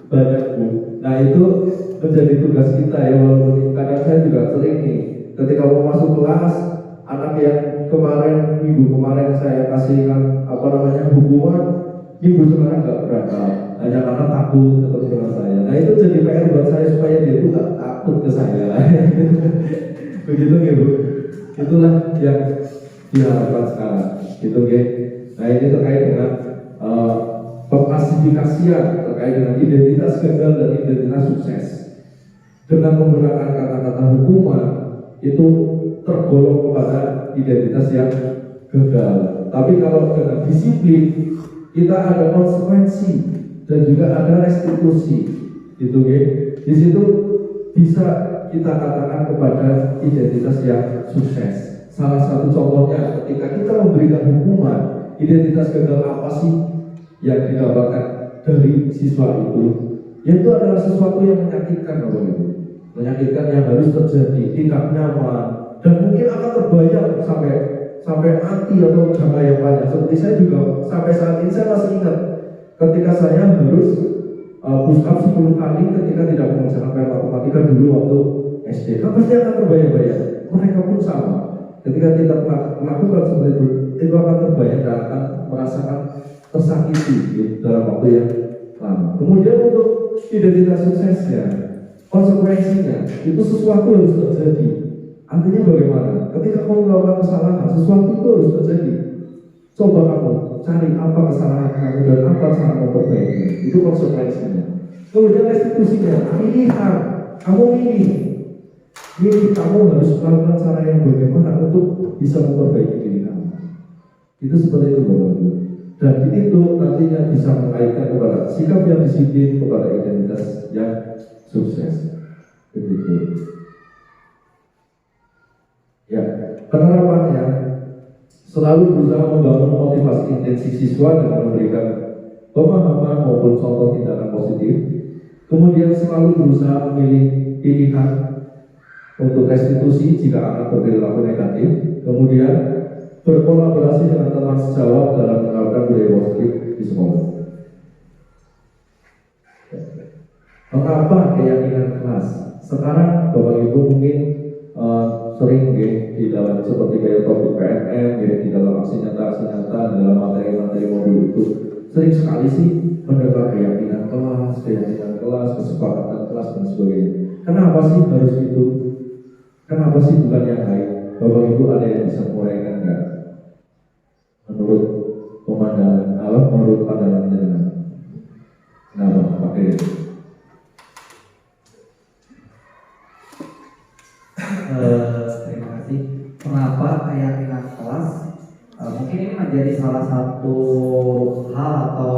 Banyak Bu. Nah itu menjadi tugas kita ya, walaupun kadang saya juga sering nih ketika mau masuk kelas, anak yang minggu kemarin saya kasihkan hukuman, minggu sekarang nggak berangkat hanya karena takut ketemu dengan saya. Nah itu jadi PR buat saya supaya dia itu nggak takut ke saya. Begitu ya Bu. Itulah yang diharapkan sekarang gitu ya. Nah ini terkait dengan pengklasifikasian terkait dengan identitas gagal dan identitas sukses. Dengan menggunakan kata-kata hukuman itu tergolong kepada identitas yang gagal. Tapi kalau dengan disiplin kita ada konsekuensi dan juga ada restitusi, gitu ya. Di situ bisa kita katakan kepada identitas yang sukses. Salah satu contohnya ketika kita memberikan hukuman, identitas gagal apa sih yang didapatkan dari siswa itu? Yaitu adalah sesuatu yang menyakitkan, Bapak Ibu. Menyakitkan yang harus terjadi, tidak nyaman, dan mungkin akan terbayang sampai mati atau jangka yang panjang. Seperti saya juga sampai saat ini saya masih ingat ketika saya harus push up 10 kali ketika tidak mengerjakan PR matematika dulu waktu SD. Kan pasti akan terbayang-bayang. Mereka pun sama. Ketika kita melakukan seperti itu itu akan terbayang dan akan merasakan tersakiti dalam waktu yang lama. Kemudian untuk identitas suksesnya, konsekuensinya itu sesuatu harus terjadi. Artinya bagaimana? Ketika kamu melakukan kesalahan, sesuatu itu harus terjadi. Coba kamu cari apa kesalahan kamu dan apa cara memperbaiki. Itu konsekuensinya. Kemudian restitusinya, pilihan. Kamu milih kamu harus melakukan cara yang bagaimana untuk bisa memperbaiki diri kamu. Itu seperti itu Bapak Ibu. Dan itu nantinya bisa mengaitkan kepada sikap yang disiplin, kepada identitas yang sukses. Begitu. Ya, penerapannya selalu berusaha membangun motivasi intensif siswa dengan memberikan pemahaman maupun contoh tindakan positif. Kemudian selalu berusaha memilih pilihan untuk restitusi jika anak berperilaku negatif. Kemudian berkolaborasi dengan teman sejawat dalam menerapkan budaya positif di sekolah. Mengapa keyakinan kelas? Sekarang Bapak Ibu mungkin sering di dalam seperti kayak topik PNM, di dalam aksi nyata dalam materi-materi modul itu sering sekali sih mendengar keyakinan kelas, kesepakatan kelas dan sebagainya. Kenapa sih harus itu? Kenapa sih bukan yang lain? Bapak Ibu ada yang bisa menguraikan nggak? Menurut pemandangan Allah, menurut pandangan jenengan. Kenapa pakai? Terima kasih. Kenapa keyakinan kelas? Mungkin ini menjadi salah satu hal atau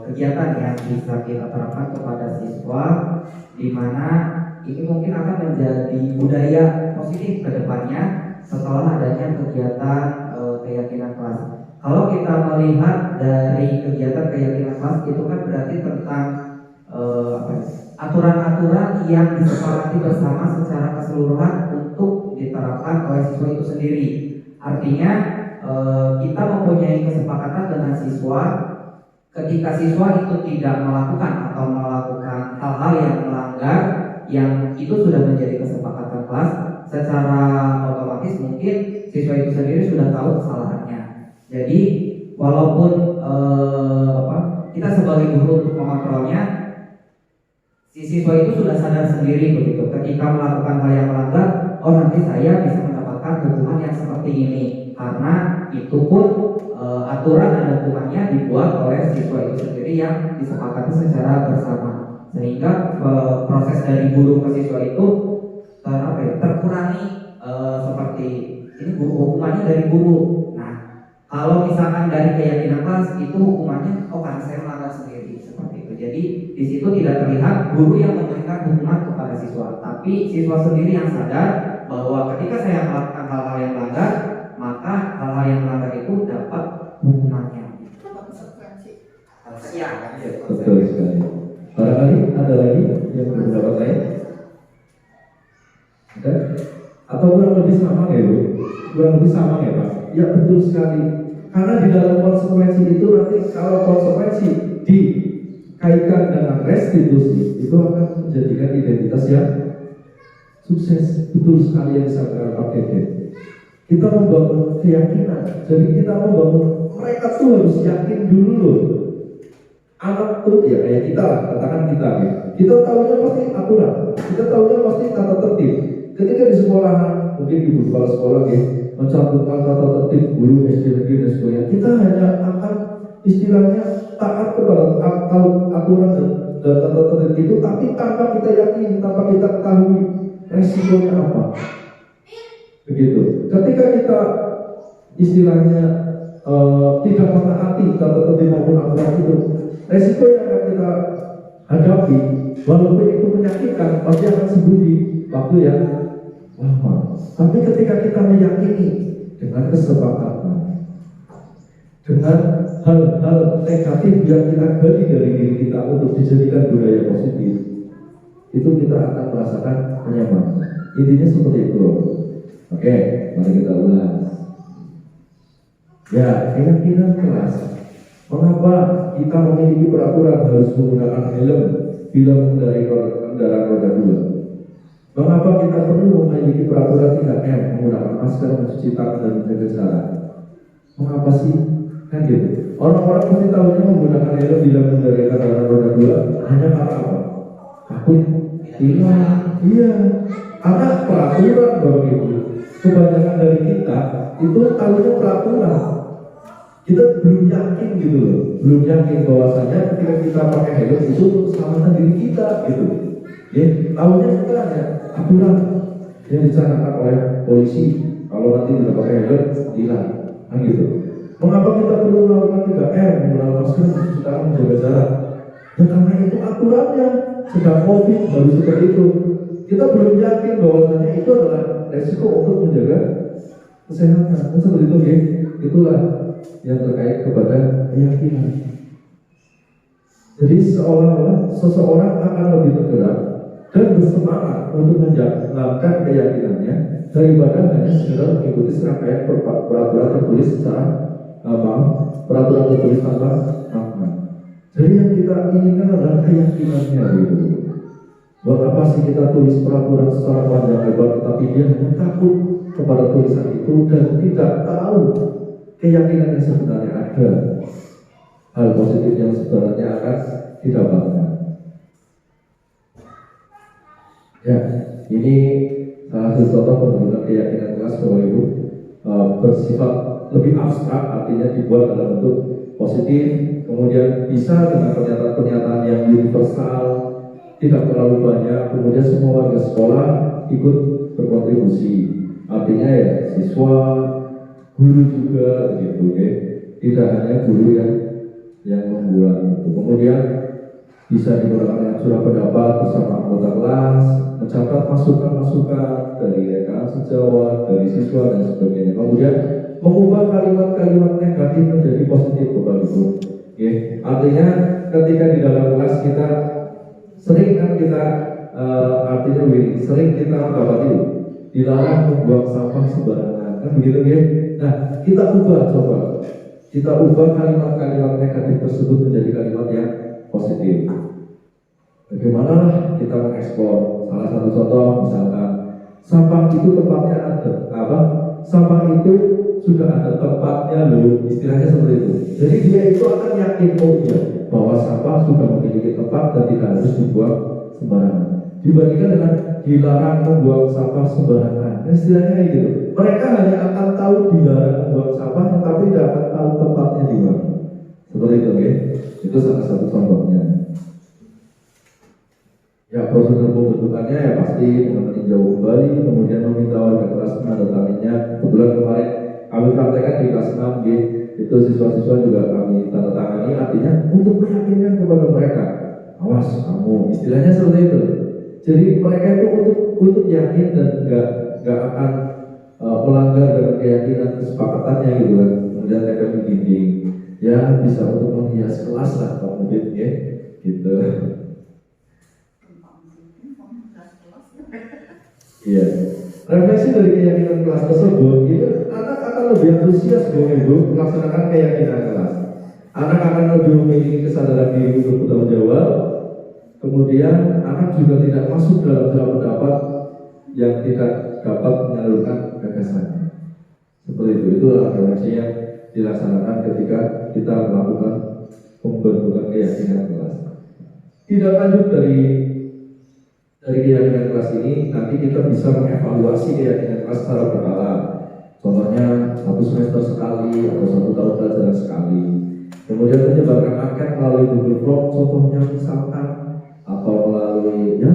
kegiatan yang bisa kita terapkan kepada siswa, di mana ini mungkin akan menjadi budaya positif ke depannya setelah adanya kegiatan keyakinan kelas. Kalau kita melihat dari kegiatan keyakinan kelas itu kan berarti tentang aturan-aturan yang disepakati bersama secara keseluruhan untuk diterapkan oleh siswa itu sendiri. Artinya kita mempunyai kesepakatan dengan siswa. Ketika siswa itu tidak melakukan atau melakukan hal-hal yang melanggar yang itu sudah menjadi kesepakatan kelas, secara otomatis mungkin siswa itu sendiri sudah tahu kesalahannya. Jadi walaupun kita sebagai guru untuk mengontrolnya, si siswa itu sudah sadar sendiri begitu. Ketika melakukan hal yang melanggar, oh nanti saya bisa mendapatkan hukuman yang seperti ini, karena itu pun aturan dan hukumannya dibuat oleh siswa itu sendiri yang disepakati secara bersama, sehingga proses dari guru ke siswa itu terkurangi. Seperti ini hukumannya dari guru. Nah, kalau misalkan dari keyakinan kelas itu hukumannya karena saya melanggar sendiri, seperti itu. Jadi di situ tidak terlihat guru yang memberikan hukuman kepada siswa, tapi siswa sendiri yang sadar bahwa ketika saya melakukan hal-hal yang melanggar, maka hal-hal yang melanggar itu dapat hukumannya. Betul sekali. Barangkali ada lagi yang berpendapat lain? Ada? Atau kurang lebih sama ya Bu? Kurang lebih sama ya Pak? Ya betul sekali. Karena di dalam konsekuensi itu nanti kalau konsekuensi dikaitkan dengan restitusi itu akan menjadikan identitas yang sukses. Betul sekali yang disampaikan Pak Dede. Kita membangun keyakinan. Jadi kita membangun mereka tuh harus yakin dulu loh. Anak tuh ya kayak kita lah, katakan kita ya. Kita tahunya pasti aturan, kita tahunya pasti tata tertib. Ketika di sekolahan, mungkin ibu kepala sekolah ya mencantumkan tata tertib guru SD negeri dan sebagainya, kita hanya akan istilahnya taat kepada aturan dan tata tertib itu, tapi tanpa kita yakin, tanpa kita ketahui resikonya apa. Begitu. Ketika kita istilahnya tidak mentaati tata tertib maupun aturan itu, resiko yang akan kita hadapi, walaupun itu menyakitkan, pasti akan sembuh di waktu yang lama. Tapi ketika kita meyakini dengan kesepakatan, dengan hal-hal negatif yang kita gali dari diri kita untuk dijadikan budaya positif, itu kita akan merasakan kenyamanan. Intinya seperti itu. Oke, mari kita ulas. Ya, keyakinan kelas. Mengapa kita memiliki peraturan harus menggunakan helm bila mengendarai kendaraan roda 2? Mengapa kita perlu memiliki peraturan 3M, menggunakan masker, mencuci tangan, dan menjaga jarak? Mengapa sih? Kan gitu. Orang-orang pasti tahunya menggunakan helm bila mengendarai kendaraan roda 2 hanya karena apa? Takut hilang. Iya. Karena peraturan Bapak Ibu. Kebanyakan dari kita itu tahunya peraturan. Kita belum yakin gitu loh. Belum yakin bahwasanya ketika kita pakai helm itu untuk keselamatan diri kita gitu. Ya, tahunya kita hanya aturan yang dicanangkan oleh polisi. Kalau nanti tidak pakai helm, hilang. Nah gitu. Mengapa kita perlu melakukan 3M, menggunakan masker, mencuci tangan, menjaga jarak? Ya karena itu aturannya. Sedang COVID baru seperti itu. Kita belum yakin bahwasanya itu adalah resiko untuk menjaga kesehatan. Kan seperti itu ya. Itulah yang terkait kepada keyakinan. Jadi seolah-olah seseorang akan lebih tergerak dan bersemangat untuk menjalankan keyakinannya daripada hanya sekedar mengikuti serangkaian peraturan tertulis secara peraturan tertulis tanpa makna. Jadi yang kita inginkan adalah keyakinannya gitu. Buat apa sih kita tulis peraturan secara panjang lebar, tetapi dia hanya takut kepada tulisan itu dan tidak tahu keyakinan yang sebenarnya ada, hal positif yang sebenarnya akan didapatkan. Ya, ini salah satu contoh pembentukan keyakinan kelas Bapak Ibu bersifat lebih abstrak, artinya dibuat dalam bentuk positif, kemudian bisa dengan pernyataan-pernyataan yang universal, tidak terlalu banyak, kemudian semua warga sekolah ikut berkontribusi, artinya ya siswa, guru juga gitu ya, tidak hanya guru yang membuat itu. Kemudian bisa digunakan surat pendapat bersama anggota kelas, mencatat masukan-masukan dari rekan sejawat, dari siswa dan sebagainya. Kemudian mengubah kalimat-kalimat negatif menjadi positif Bapak Ibu. Ya, artinya ketika di dalam kelas kita sering kan kita artinya begini, sering kita mendapati dilarang membuang sampah sembarangan, kan begitu ya. Nah, kita ubah coba. Kita ubah kalimat-kalimat negatif tersebut menjadi kalimat yang positif. Bagaimana lah kita mengekspor? Salah satu contoh misalkan sampah itu tempatnya ada apa? Sampah itu sudah ada tempatnya loh, istilahnya seperti itu. Jadi dia itu akan yakin bahwa sampah sudah memiliki tempat dan tidak harus dibuang sembarangan. Dibandingkan dengan dilarang membuang sampah sembarangan, istilahnya kayak gitu. Mereka hanya akan tahu dilarang membuang sampah, tetapi tidak akan tahu tempatnya di mana. Seperti itu, ya. Itu salah satu contohnya. Ya, prosedur pembentukannya ya pasti dengan meninjau kembali, kemudian meminta warga kelas menandatanganinya. Kebetulan kemarin kami praktekkan di kelas 6 gitu. Itu siswa-siswa juga kami tanda tangani, artinya untuk meyakinkan kepada mereka, awas kamu, istilahnya seperti itu. Jadi mereka itu untuk yakin dan nggak akan melanggar dengan keyakinan kesepakatannya gitu kan. Kemudian mereka dibimbing, ya bisa untuk menghias kelas lah Pak Mubin ya, gitu. Iya. Refleksi dari keyakinan kelas tersebut, itu anak akan lebih antusias Ibu melaksanakan keyakinan kelas. Anak akan lebih memiliki kesadaran diri untuk bertanggung jawab. Kemudian anak juga tidak masuk dalam jalan pendapat yang tidak dapat menyalurkan gagasannya. Seperti itu adalah refleksi yang dilaksanakan ketika kita melakukan pembentukan keyakinan kelas. Tidak lanjut dari keyakinan kelas ini, nanti kita bisa mengevaluasi keyakinan kelas secara berkala. Contohnya 1 semester sekali atau 1 tahun pelajaran sekali. Kemudian menyebarkan angket melalui Google Form, contohnya misalkan, atau melalui ya,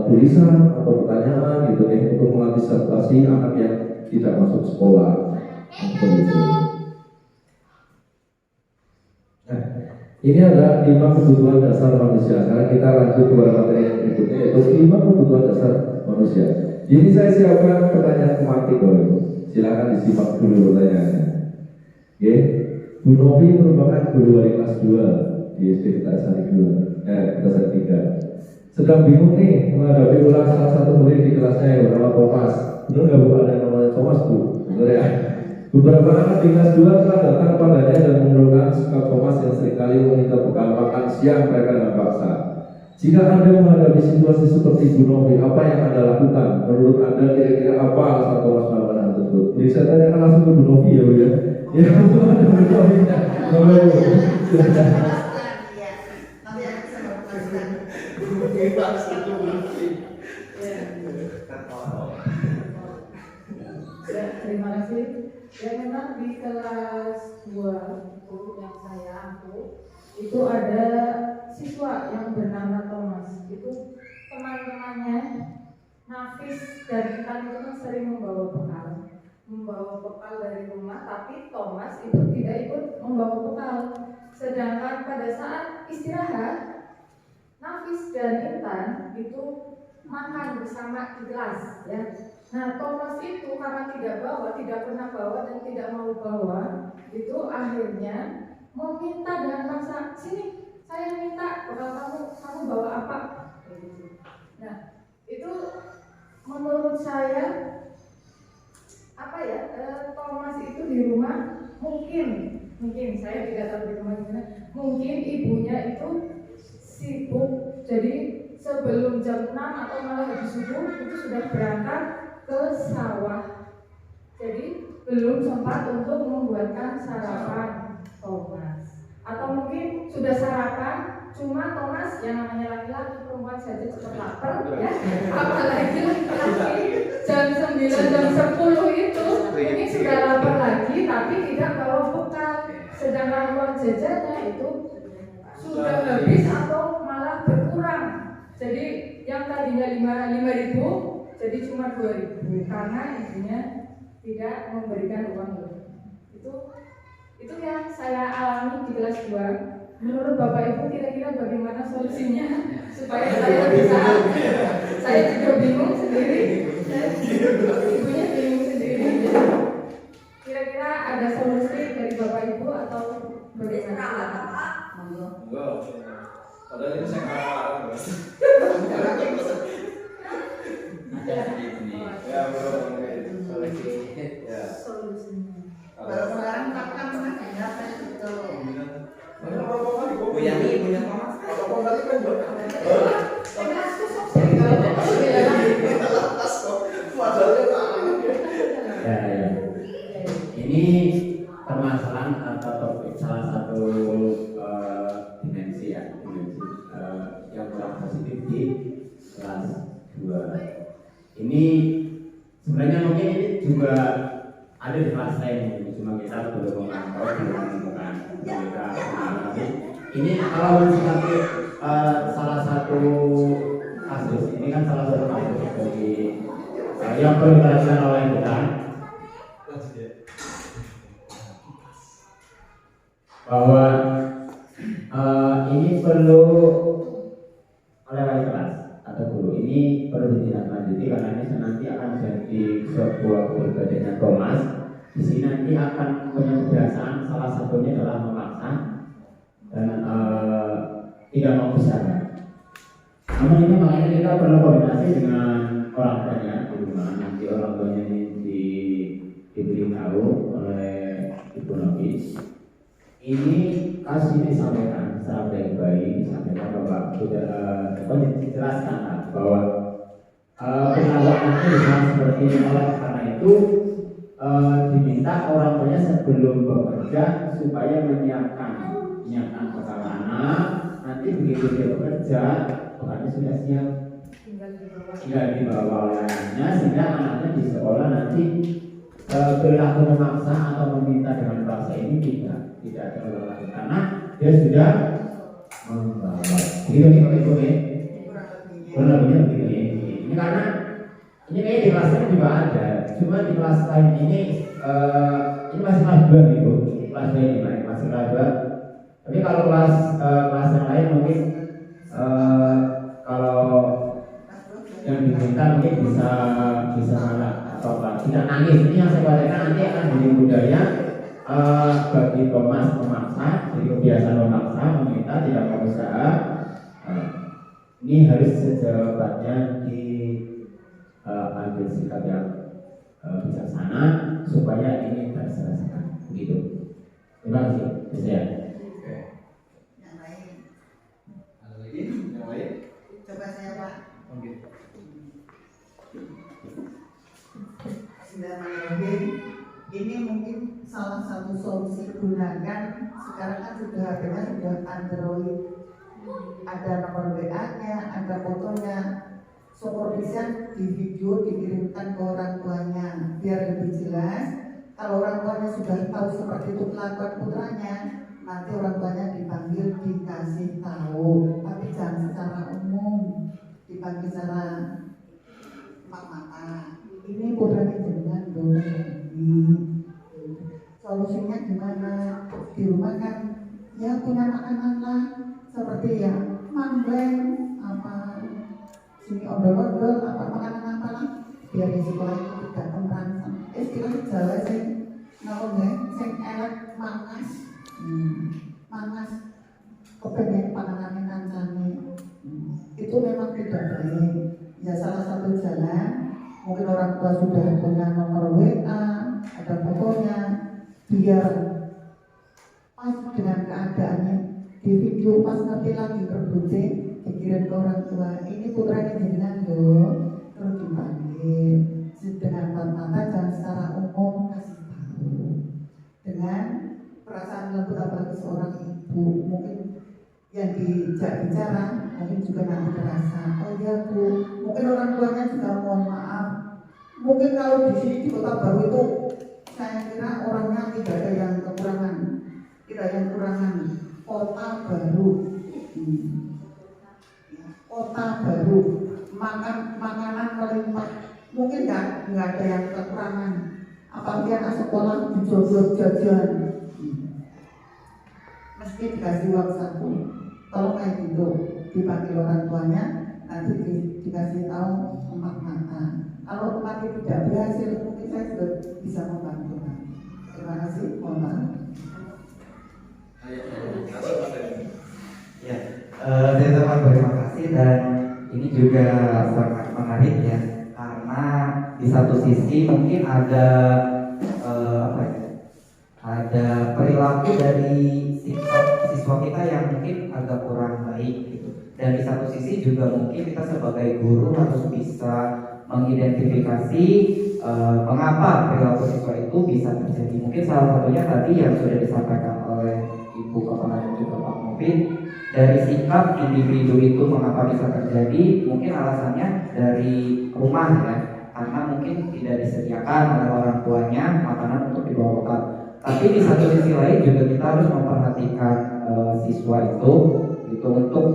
tulisan atau pertanyaan gitu ya, untuk mengantisipasi anak yang tidak masuk sekolah. Seperti itu. Nah, ini adalah 5 kebutuhan dasar manusia. Sekarang kita lanjut kepada materi yang berikutnya, yaitu 5 kebutuhan dasar manusia. Jadi saya siapkan pertanyaan tematik dulu. Silakan disimak dulu pertanyaannya. Oke, Bu Novi merupakan guru wali kelas 2 di SD Ketasari 3. Sedang bingung nih menghadapi ulang salah satu murid di kelasnya yang bernama Thomas. Benar nggak Bu ada yang namanya Thomas Bu? Benar ya? Beberapa anak di kelas 2 telah datang padanya dan mengeluhkan sikap Thomas yang seringkali meminta bekal makan siang mereka dengan paksa. Jika Anda menghadapi situasi seperti Bu Novi, apa yang Anda lakukan? Menurut Anda kira-kira apa alasan Thomas melakukan hal tersebut? Jadi saya tanyakan langsung ke Bu Novi ya, Bu ya. Ya, Bu Novi. Ya, terima kasih. Ya memang di kelas 2 itu yang saya ampu itu ada siswa yang bernama Thomas. Itu teman-temannya Nafis dan Intan itu kan sering membawa bekal dari rumah, tapi Thomas itu tidak ikut membawa bekal. Sedangkan pada saat istirahat, Nafis dan Intan itu makan bersama di kelas, ya. Nah, Thomas itu karena tidak pernah bawa dan tidak mau bawa, itu akhirnya meminta dengan paksa, sini, saya minta bekal kamu bawa apa? Nah, itu menurut saya apa ya? Thomas itu di rumah mungkin saya tidak tahu di rumah gimana. Mungkin ibunya itu sibuk, jadi sebelum jam 6 atau malah habis subuh itu sudah berangkat ke sawah. Jadi belum sempat untuk membuatkan sarapan Thomas. Atau mungkin sudah sarapan, cuma Thomas yang namanya laki-laki perempuan saja cepat lapar, ya. Apalagi laki-laki jam 9 jam 10 itu mungkin sudah lapar lagi, tapi tidak bawa bekal. Sedangkan uang jajannya itu sudah habis atau malah berkurang. Jadi yang tadinya 5.000 jadi cuma 2.000 karena ibunya tidak memberikan uang lebih. Itu yang saya alami di kelas 2. Menurut Bapak Ibu kira-kira bagaimana solusinya supaya saya bisa? Saya juga bingung sendiri. Ibunya bingung sendiri. Kira-kira ada solusi dari Bapak Ibu atau bagaimana? Enggak. Padahal ini saya marah. Ya, belum. Ya. Solusinya. Sekarang kapan ya itu? Punya Thomas. Ya. Ini permasalahan atau topik salah satu dimensi yang kurang positif di kelas 2. Ini sebenarnya mungkin ini juga ada di kelas lain, cuma kita belum memantau, belum menemukan mereka mengalami. Ini kalau seperti salah satu kasus, ini kan salah satu kasus dari yang perlu dilakukan oleh kita bahwa ini perlu oleh wali kelas atau guru ini perlu ditindaklanjuti karena ini nanti akan jadi sebuah kepribadiannya Thomas. Di sini nanti akan punya kebiasaan salah satunya adalah memaksa dan tidak mau bicara. Namun ini makanya kita perlu koordinasi dengan orang tuanya di rumah. Nanti orang tuanya ini diberitahu oleh Ibu Novi. Ini kasih disampaikan secara baik-baik, disampaikan bahwa sudah dijelaskan bahwa pengawalan itu hal seperti ini. Karena itu diminta orang tuanya sebelum bekerja supaya menyiapkan bekal anak. Nanti begitu dia bekerja, bekalnya sudah siap, tinggal dibawa oleh anaknya, sehingga anaknya di sekolah nanti perilaku memaksa atau meminta dengan paksa ini tidak terlalu lagi karena dia sudah membawa. Begitu nih Pak Ibu ya. Kurang lebihnya begitu ya. Ini karena ini kayak di kelas lain juga ada. Cuma di kelas lain ini masih kelas 2 Ibu. Kelas 2 ini masih kelas 2. Tapi kalau kelas yang lain mungkin kalau yang diminta mungkin bisa malah atau tidak nangis. Ini yang saya katakan nanti akan jadi budaya bagi Thomas memaksa, jadi kebiasaan memaksa, meminta, tidak mau usaha. Ini harus secepatnya diambil sikap yang bijaksana supaya ini terselesaikan. Begitu. Terima kasih. Bisa ya. Oke. Ada lagi? Yang lain? salah satu solusi gunakan. Sekarang kan sudah HP-nya sudah Android, ada nomor WA-nya, ada fotonya. Syukur bisa di video dikirimkan ke orang tuanya biar lebih jelas. Kalau orang tuanya sudah tahu seperti itu kelakuan putranya, nanti orang tuanya dipanggil dikasih tahu, tapi jangan secara umum, dipanggil secara mata. Ini putranya jenengan dong. Solusinya gimana? Di rumah kan ya punya makanan lah, seperti ya mangleng apa sini obrol-obrol apa makanan apa lah, biar di sekolah itu tidak terangsang. Istilah Jawa sih ngomongnya sing elek mangas, mangas kepengen panganan kancane, itu memang tidak baik. Ya salah satu jalan, mungkin orang tua sudah punya nomor WA, ada fotonya, biar pas dengan keadaannya di video pas ngerti lagi terbukti dikirim ke orang tua, ini putranya jenengan loh, terus dipanggil dengan mata jangan secara umum, kasih tahu dengan perasaan lembut, apalagi seorang ibu mungkin yang dijak bicara mungkin juga nanti terasa, oh iya Bu, mungkin orang tuanya juga mohon maaf, mungkin kalau di sini di Kota Baru itu saya kira orangnya tidak ada yang kekurangan, tidak ada yang kekurangan. Kota Baru, Kota Baru, makanan melimpah, mungkin nggak ada yang kekurangan. Apalagi anak sekolah dijodoh jajan, mesti dikasih uang saku. Kalau kayak gitu dipanggil orang tuanya, nanti dikasih tahu empat mata. Kalau nanti tidak berhasil, mungkin saya sudah bisa membantu. Terima kasih, mohon maaf. Ya, saya sangat berterima kasih, dan ini juga sangat menarik ya, karena di satu sisi mungkin ada ada perilaku dari siswa kita yang mungkin agak kurang baik gitu, dan di satu sisi juga mungkin kita sebagai guru harus bisa mengidentifikasi mengapa perilaku siswa itu bisa terjadi. Mungkin salah satunya tadi yang sudah disampaikan oleh Ibu Kepala dan juga Pak Mufid, dari sikap individu itu mengapa bisa terjadi, mungkin alasannya dari rumah ya, karena mungkin tidak disediakan oleh orang tuanya makanan untuk dibawa bekal. Tapi di satu sisi lain juga kita harus memperhatikan siswa itu gitu, untuk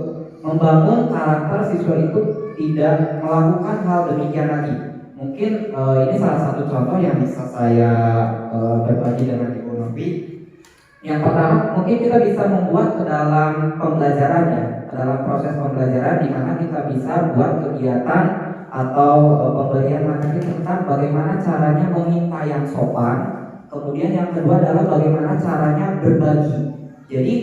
membangun karakter siswa itu tidak melakukan hal demikian lagi. Mungkin ini salah satu contoh yang bisa saya berbagi dengan Ibu Novi. Yang pertama, mungkin kita bisa membuat ke dalam pembelajaran ya, dalam proses pembelajaran di mana kita bisa buat kegiatan atau pemberian materi tentang bagaimana caranya meminta yang sopan. Kemudian yang kedua adalah bagaimana caranya berbagi. Jadi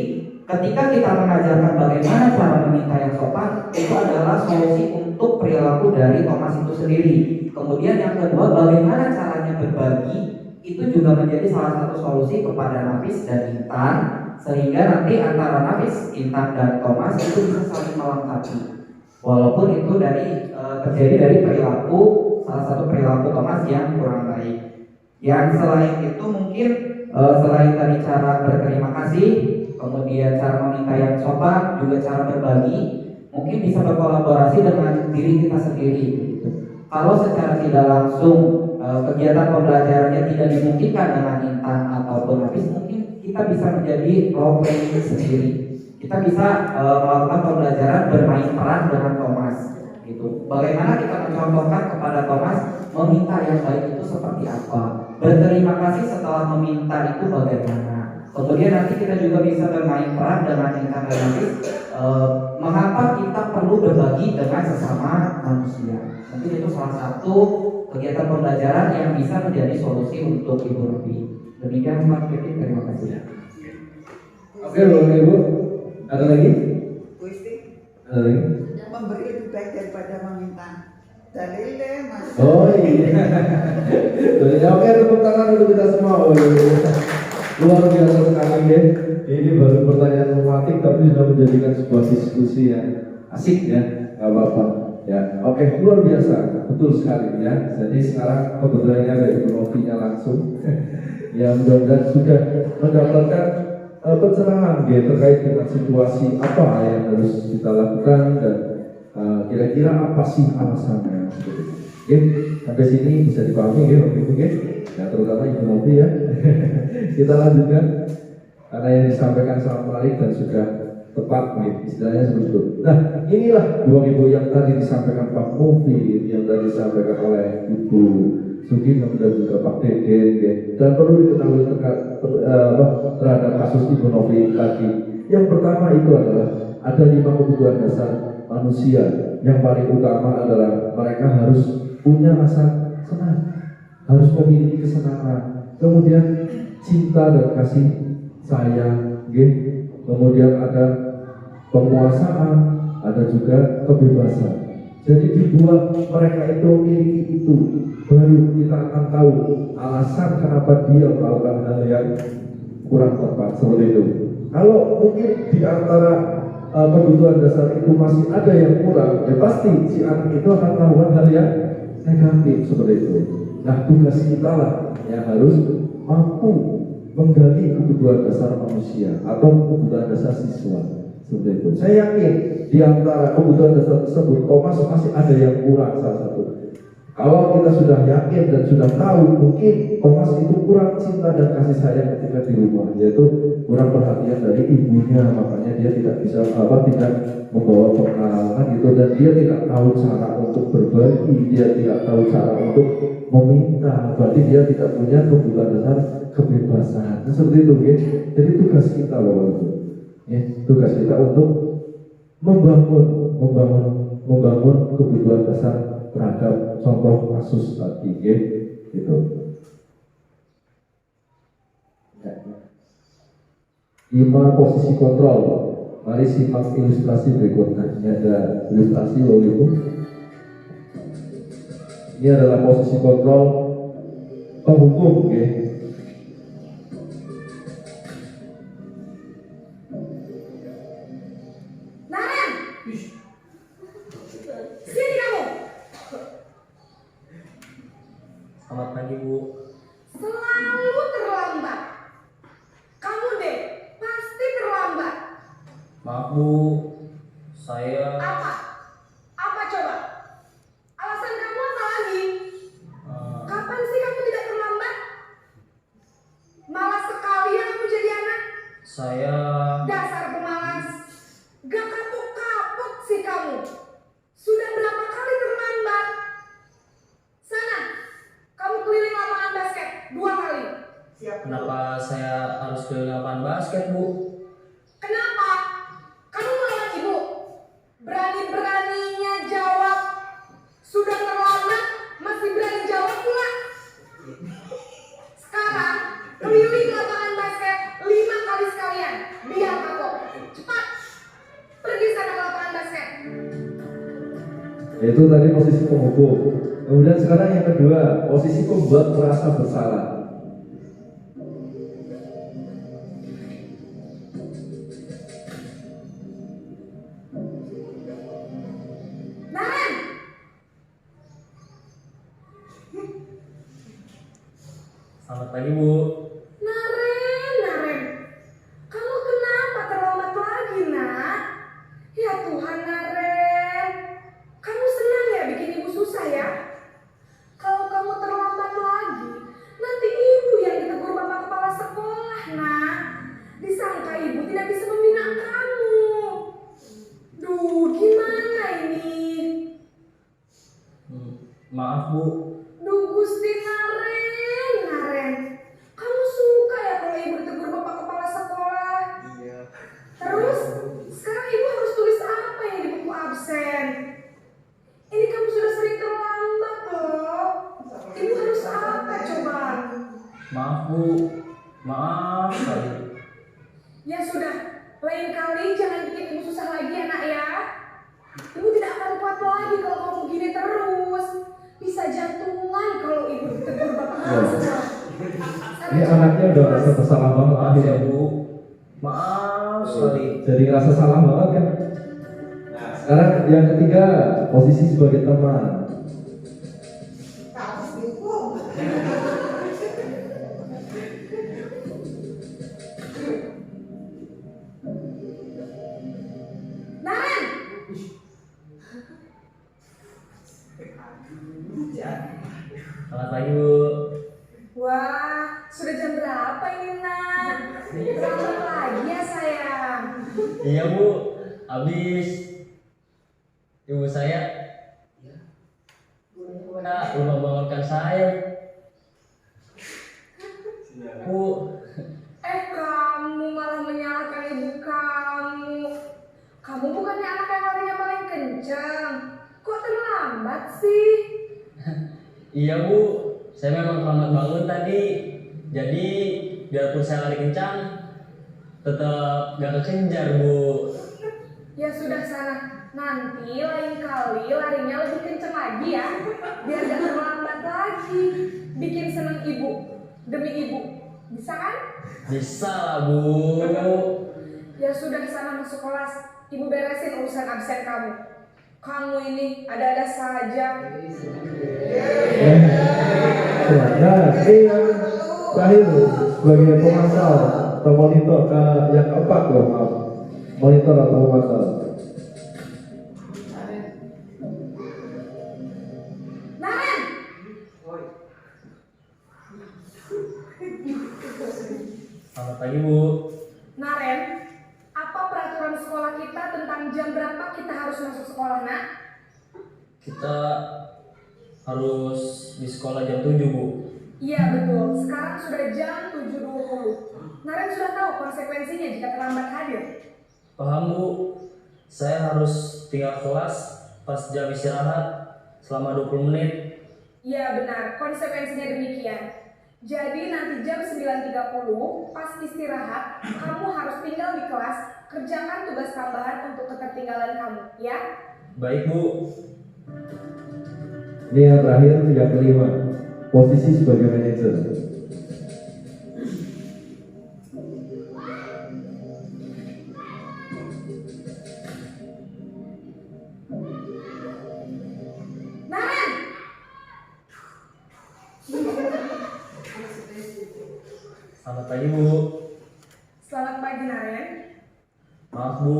ketika kita mengajarkan bagaimana cara meminta yang sopan, itu adalah solusi untuk perilaku dari Thomas itu sendiri. Kemudian yang kedua, bagaimana caranya berbagi, itu juga menjadi salah satu solusi kepada Nafis dan Intan, sehingga nanti antara Nafis, Intan dan Thomas itu bisa saling melengkapi. Walaupun itu terjadi dari perilaku, salah satu perilaku Thomas yang kurang baik. Yang selain itu mungkin selain tadi cara berterima kasih, kemudian cara meminta yang sopan, juga cara berbagi, mungkin bisa berkolaborasi dengan diri kita sendiri gitu. Kalau secara tidak langsung kegiatan pembelajarannya tidak dimungkinkan dengan Intan ataupun Nafis, mungkin kita bisa menjadi role playing sendiri. Kita bisa melakukan pembelajaran bermain peran dengan Thomas gitu. Bagaimana kita mencontohkan kepada Thomas meminta yang baik itu seperti apa, berterima kasih setelah meminta itu bagaimana. Kemudian nanti kita juga bisa bermain peran dengan Intan dan Nafis, mengapa kita perlu berbagi dengan sesama manusia. Mungkin itu salah satu kegiatan pembelajaran yang bisa menjadi solusi untuk Ibu Novi. Demikian Pak Kevin, terima kasih. Oke, Bapak Ibu, ada lagi? Gusti, Ada lagi? memberi lebih baik daripada meminta. Dalilnya Mas. Oh iya. Oke, tepuk tangan dulu kita semua. Oh, iya. Luar biasa sekali ya. Ini baru pertanyaan romantik tapi sudah menjadikan sebuah diskusi yang asik ya. Gak apa-apa. Ya, oke, luar biasa, betul sekali ya. Jadi sekarang kebetulan ada Ibu Novinya langsung, yang mudah-mudahan sudah mendapatkan pencerahan ya, terkait dengan situasi apa yang harus kita lakukan dan kira-kira apa sih alasannya. Oke, sampai sini bisa dipahami ya, oke, ya terutama Ibu Novi ya. Kita lanjutkan karena yang disampaikan sama Malik dan sudah tepat nih, istilahnya seperti itu. Nah, inilah dua ibu yang tadi disampaikan Pak Mufid, yang tadi disampaikan oleh Ibu Sugino dan juga Pak Deden, ya. Dan perlu diketahui terhadap kasus Ibu Novi tadi. Yang pertama itu adalah ada 5 kebutuhan dasar manusia. Yang paling utama adalah mereka harus punya rasa senang, harus memiliki kesenangan, kemudian cinta dan kasih sayang, kemudian ada penguasaan, ada juga kebebasan. Jadi dibuat mereka itu memiliki itu, baru kita akan tahu alasan kenapa dia melakukan hal yang kurang tepat seperti itu. Kalau mungkin di antara kebutuhan dasar itu masih ada yang kurang, ya pasti si anak itu akan melakukan hal yang negatif seperti itu. Nah, tugas kita lah yang harus mampu menggali kebutuhan dasar manusia atau kebutuhan dasar siswa seperti itu. Saya yakin di antara kebutuhan dasar tersebut Thomas masih ada yang kurang salah satu. Kalau kita sudah yakin dan sudah tahu, mungkin Thomas itu kurang cinta dan kasih sayang ketika di rumah, yaitu kurang perhatian dari ibunya, makanya dia tidak bisa tidak membawa bekal kan gitu, dan dia tidak tahu cara untuk berbagi, dia tidak tahu cara untuk meminta, berarti dia tidak punya kebutuhan dasar kebebasan. Nah, seperti itu ya. Jadi tugas kita loh itu. Ya, tugas kita untuk membangun kebutuhan dasar terhadap contoh kasus tadi, gitu. 5 posisi kontrol. Mari simak ilustrasi berikutnya. Ini ada ilustrasi loh Ibu. Ini adalah posisi kontrol penghukum, Selamat pagi, Bu. Selalu terlambat. Kamu deh, pasti terlambat. Maaf, Bu. Saya Apa? Apa coba? Alasan kamu apa lagi? Kapan sih kamu tidak terlambat? Malas sekali ya kamu jadi anak. saya Dasar pemalas. Gak kapok-kapok sih kamu. Sudah berapa kali terlambat? Sana, kamu keliling lapangan basket 2 kali. kenapa saya harus keliling lapangan basket, Bu? Kenapa? Kamu melawan ibu? Berani-beraninya jawab. Sudah terlambat, masih berani jawab pula. Sekarang, keliling lapangan basket 5 kali sekalian. Biar kapok. Cepat. Pergi sana ke lapangan basket. Itu tadi posisi penghukum. Kemudian sekarang yang kedua, posisi pembuat merasa bersalah. Naren! Selamat pagi, Bu. Naren. Kamu kenapa terlambat lagi, nak? Ya Tuhan, Naren. Kamu senang ya bikin ibu susah ya? Kalau kamu terlambat lagi, nanti ibu yang ditegur bapak kepala sekolah, nak. Disangka ibu tidak bisa membina kamu. Duh, gimana ini? Maaf, Bu. Duh, Gusti Naren. Kamu suka ya kalau ibu ditegur bapak kepala sekolah? Iya. Terus, sekarang ibu harus tulis apa yang di buku absen? Ini kamu sudah sering terlambat loh. Ibu harus apa coba? Maaf, Bu. Maaf sekali. Ya sudah, lain kali jangan bikin ibu susah lagi ya nak ya. Ibu tidak akan kuat lagi kalau kamu begini terus. Bisa jantungan kalau ibu ditegur bapak kepala sekolah. Ini anaknya udah rasa bersalah banget Maaf ya, akhirnya. Bu. Maaf sekali. Jadi rasa salah banget kan? Nah, Sekarang yang ketiga, posisi sebagai teman. Naren, Selamat pagi Bu. wah, sudah jam berapa ini, Nak? Terlambat lagi ya, sayang. Iya Bu, habis ibu saya belum membangunkan saya. Bu, Kamu malah menyalahkan ibu kamu. Kamu bukannya anak yang larinya paling kencang. Kok terlambat sih? iya Bu, saya memang terlambat bangun tadi. Jadi biarpun saya lari kencang, tetap gak kekejar Bu. Ya sudah sana. Nanti lain kali larinya lebih kencang lagi ya. Biar gak terlambat lagi. Bikin seneng ibu. Demi ibu. Bisa kan? Bisa lah Bu. Ya sudah sana masuk kelas. Ibu beresin urusan absen kamu. Kamu ini ada-ada saja. Nah, ini yang terakhir sebagai pemantau atau monitor yang keempat loh, maaf. Monitor atau pemantau. Naren! Selamat pagi Bu. Naren, apa peraturan sekolah kita tentang jam berapa kita harus masuk sekolah, Nak? Kita harus di sekolah jam 7 Bu. Iya betul, sekarang sudah jam 7.20. Naren sudah tahu konsekuensinya jika terlambat hadir. Paham Bu, saya harus tinggal kelas pas jam istirahat selama 20 menit. Iya benar, konsekuensinya demikian. Jadi nanti jam 9.30 pas istirahat, kamu harus tinggal di kelas, kerjakan tugas tambahan untuk ketertinggalan kamu, ya? Baik Bu. Ini yang terakhir, yang kelima, posisi sebagai manajer. Naren! Selamat pagi Bu. Selamat pagi Naren. Maaf Bu,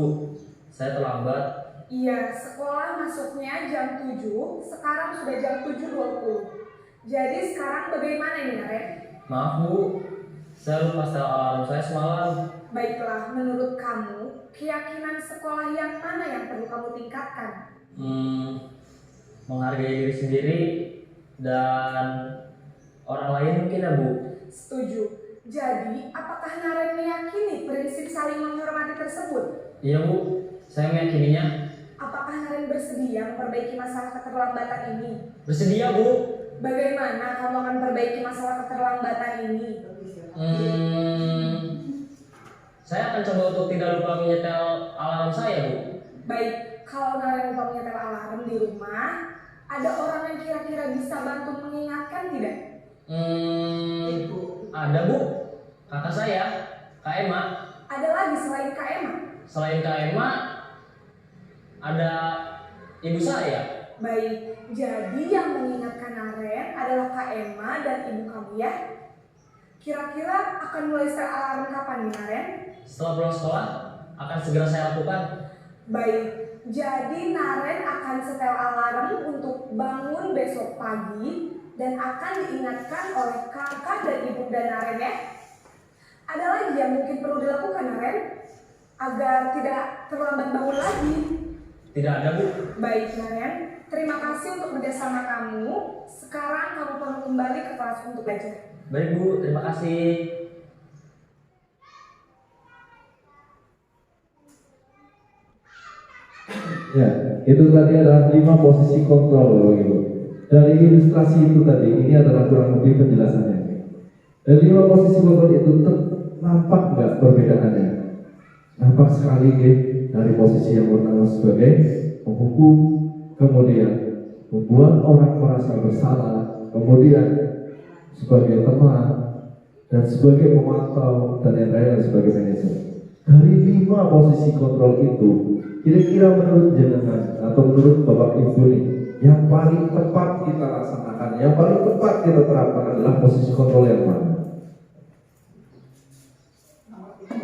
saya terlambat. Iya, sekolah masuknya jam 7, sekarang sudah jam 7.20. Jadi sekarang bagaimana ini Naren? Maaf Bu, saya lupa setel alarm saya semalam. Baiklah, menurut kamu, keyakinan sekolah yang mana yang perlu kamu tingkatkan? Menghargai diri sendiri dan orang lain mungkin ya Bu. Setuju. Jadi, apakah Naren meyakini prinsip saling menghormati tersebut? Iya Bu, saya meyakininya. Apakah Naren bersedia memperbaiki masalah keterlambatan ini? Bersedia Bu. Bagaimana kamu akan perbaiki masalah keterlambatan ini? Saya akan coba untuk tidak lupa menyetel alarm saya Bu. Baik, kalau Naren lupa menyetel alarm di rumah, ada orang yang kira-kira bisa bantu mengingatkan tidak? Ada Bu, kakak saya, Kak Emma. Ada lagi selain Kak Emma? Selain Kak Emma, ada ibu saya. Baik, jadi yang mengingatkan Naren adalah Kak Emma dan ibu kamu ya? Kira-kira akan mulai setel alarm kapan nih Naren? Setelah pulang sekolah, akan segera saya lakukan. Baik, jadi Naren akan setel alarm untuk bangun besok pagi dan akan diingatkan oleh kakak dan ibunda Naren ya. Ada lagi yang mungkin perlu dilakukan Naren agar tidak terlambat bangun lagi? Tidak ada Bu. Baik Naren, terima kasih untuk kerjasama kamu. Sekarang kamu perlu kembali ke kelas untuk belajar. Baik Bu, terima kasih. Ya, itu tadi adalah 5 posisi kontrol Bapak Ibu. Dari ilustrasi itu tadi, ini adalah kurang lebih penjelasannya. Dan 5 posisi kontrol itu nampak nggak perbedaannya? Nampak sekali dari posisi yang pertama sebagai penghukum, kemudian membuat orang merasa bersalah, kemudian sebagai teman, dan sebagai pemantau, dan yang terakhir sebagai manajer. Dari 5 posisi kontrol itu, kira-kira menurut jenengan atau menurut Bapak Ibu nih, yang paling tepat kita laksanakan, yang paling tepat kita terapkan adalah posisi kontrol yang mana? Nomor 2.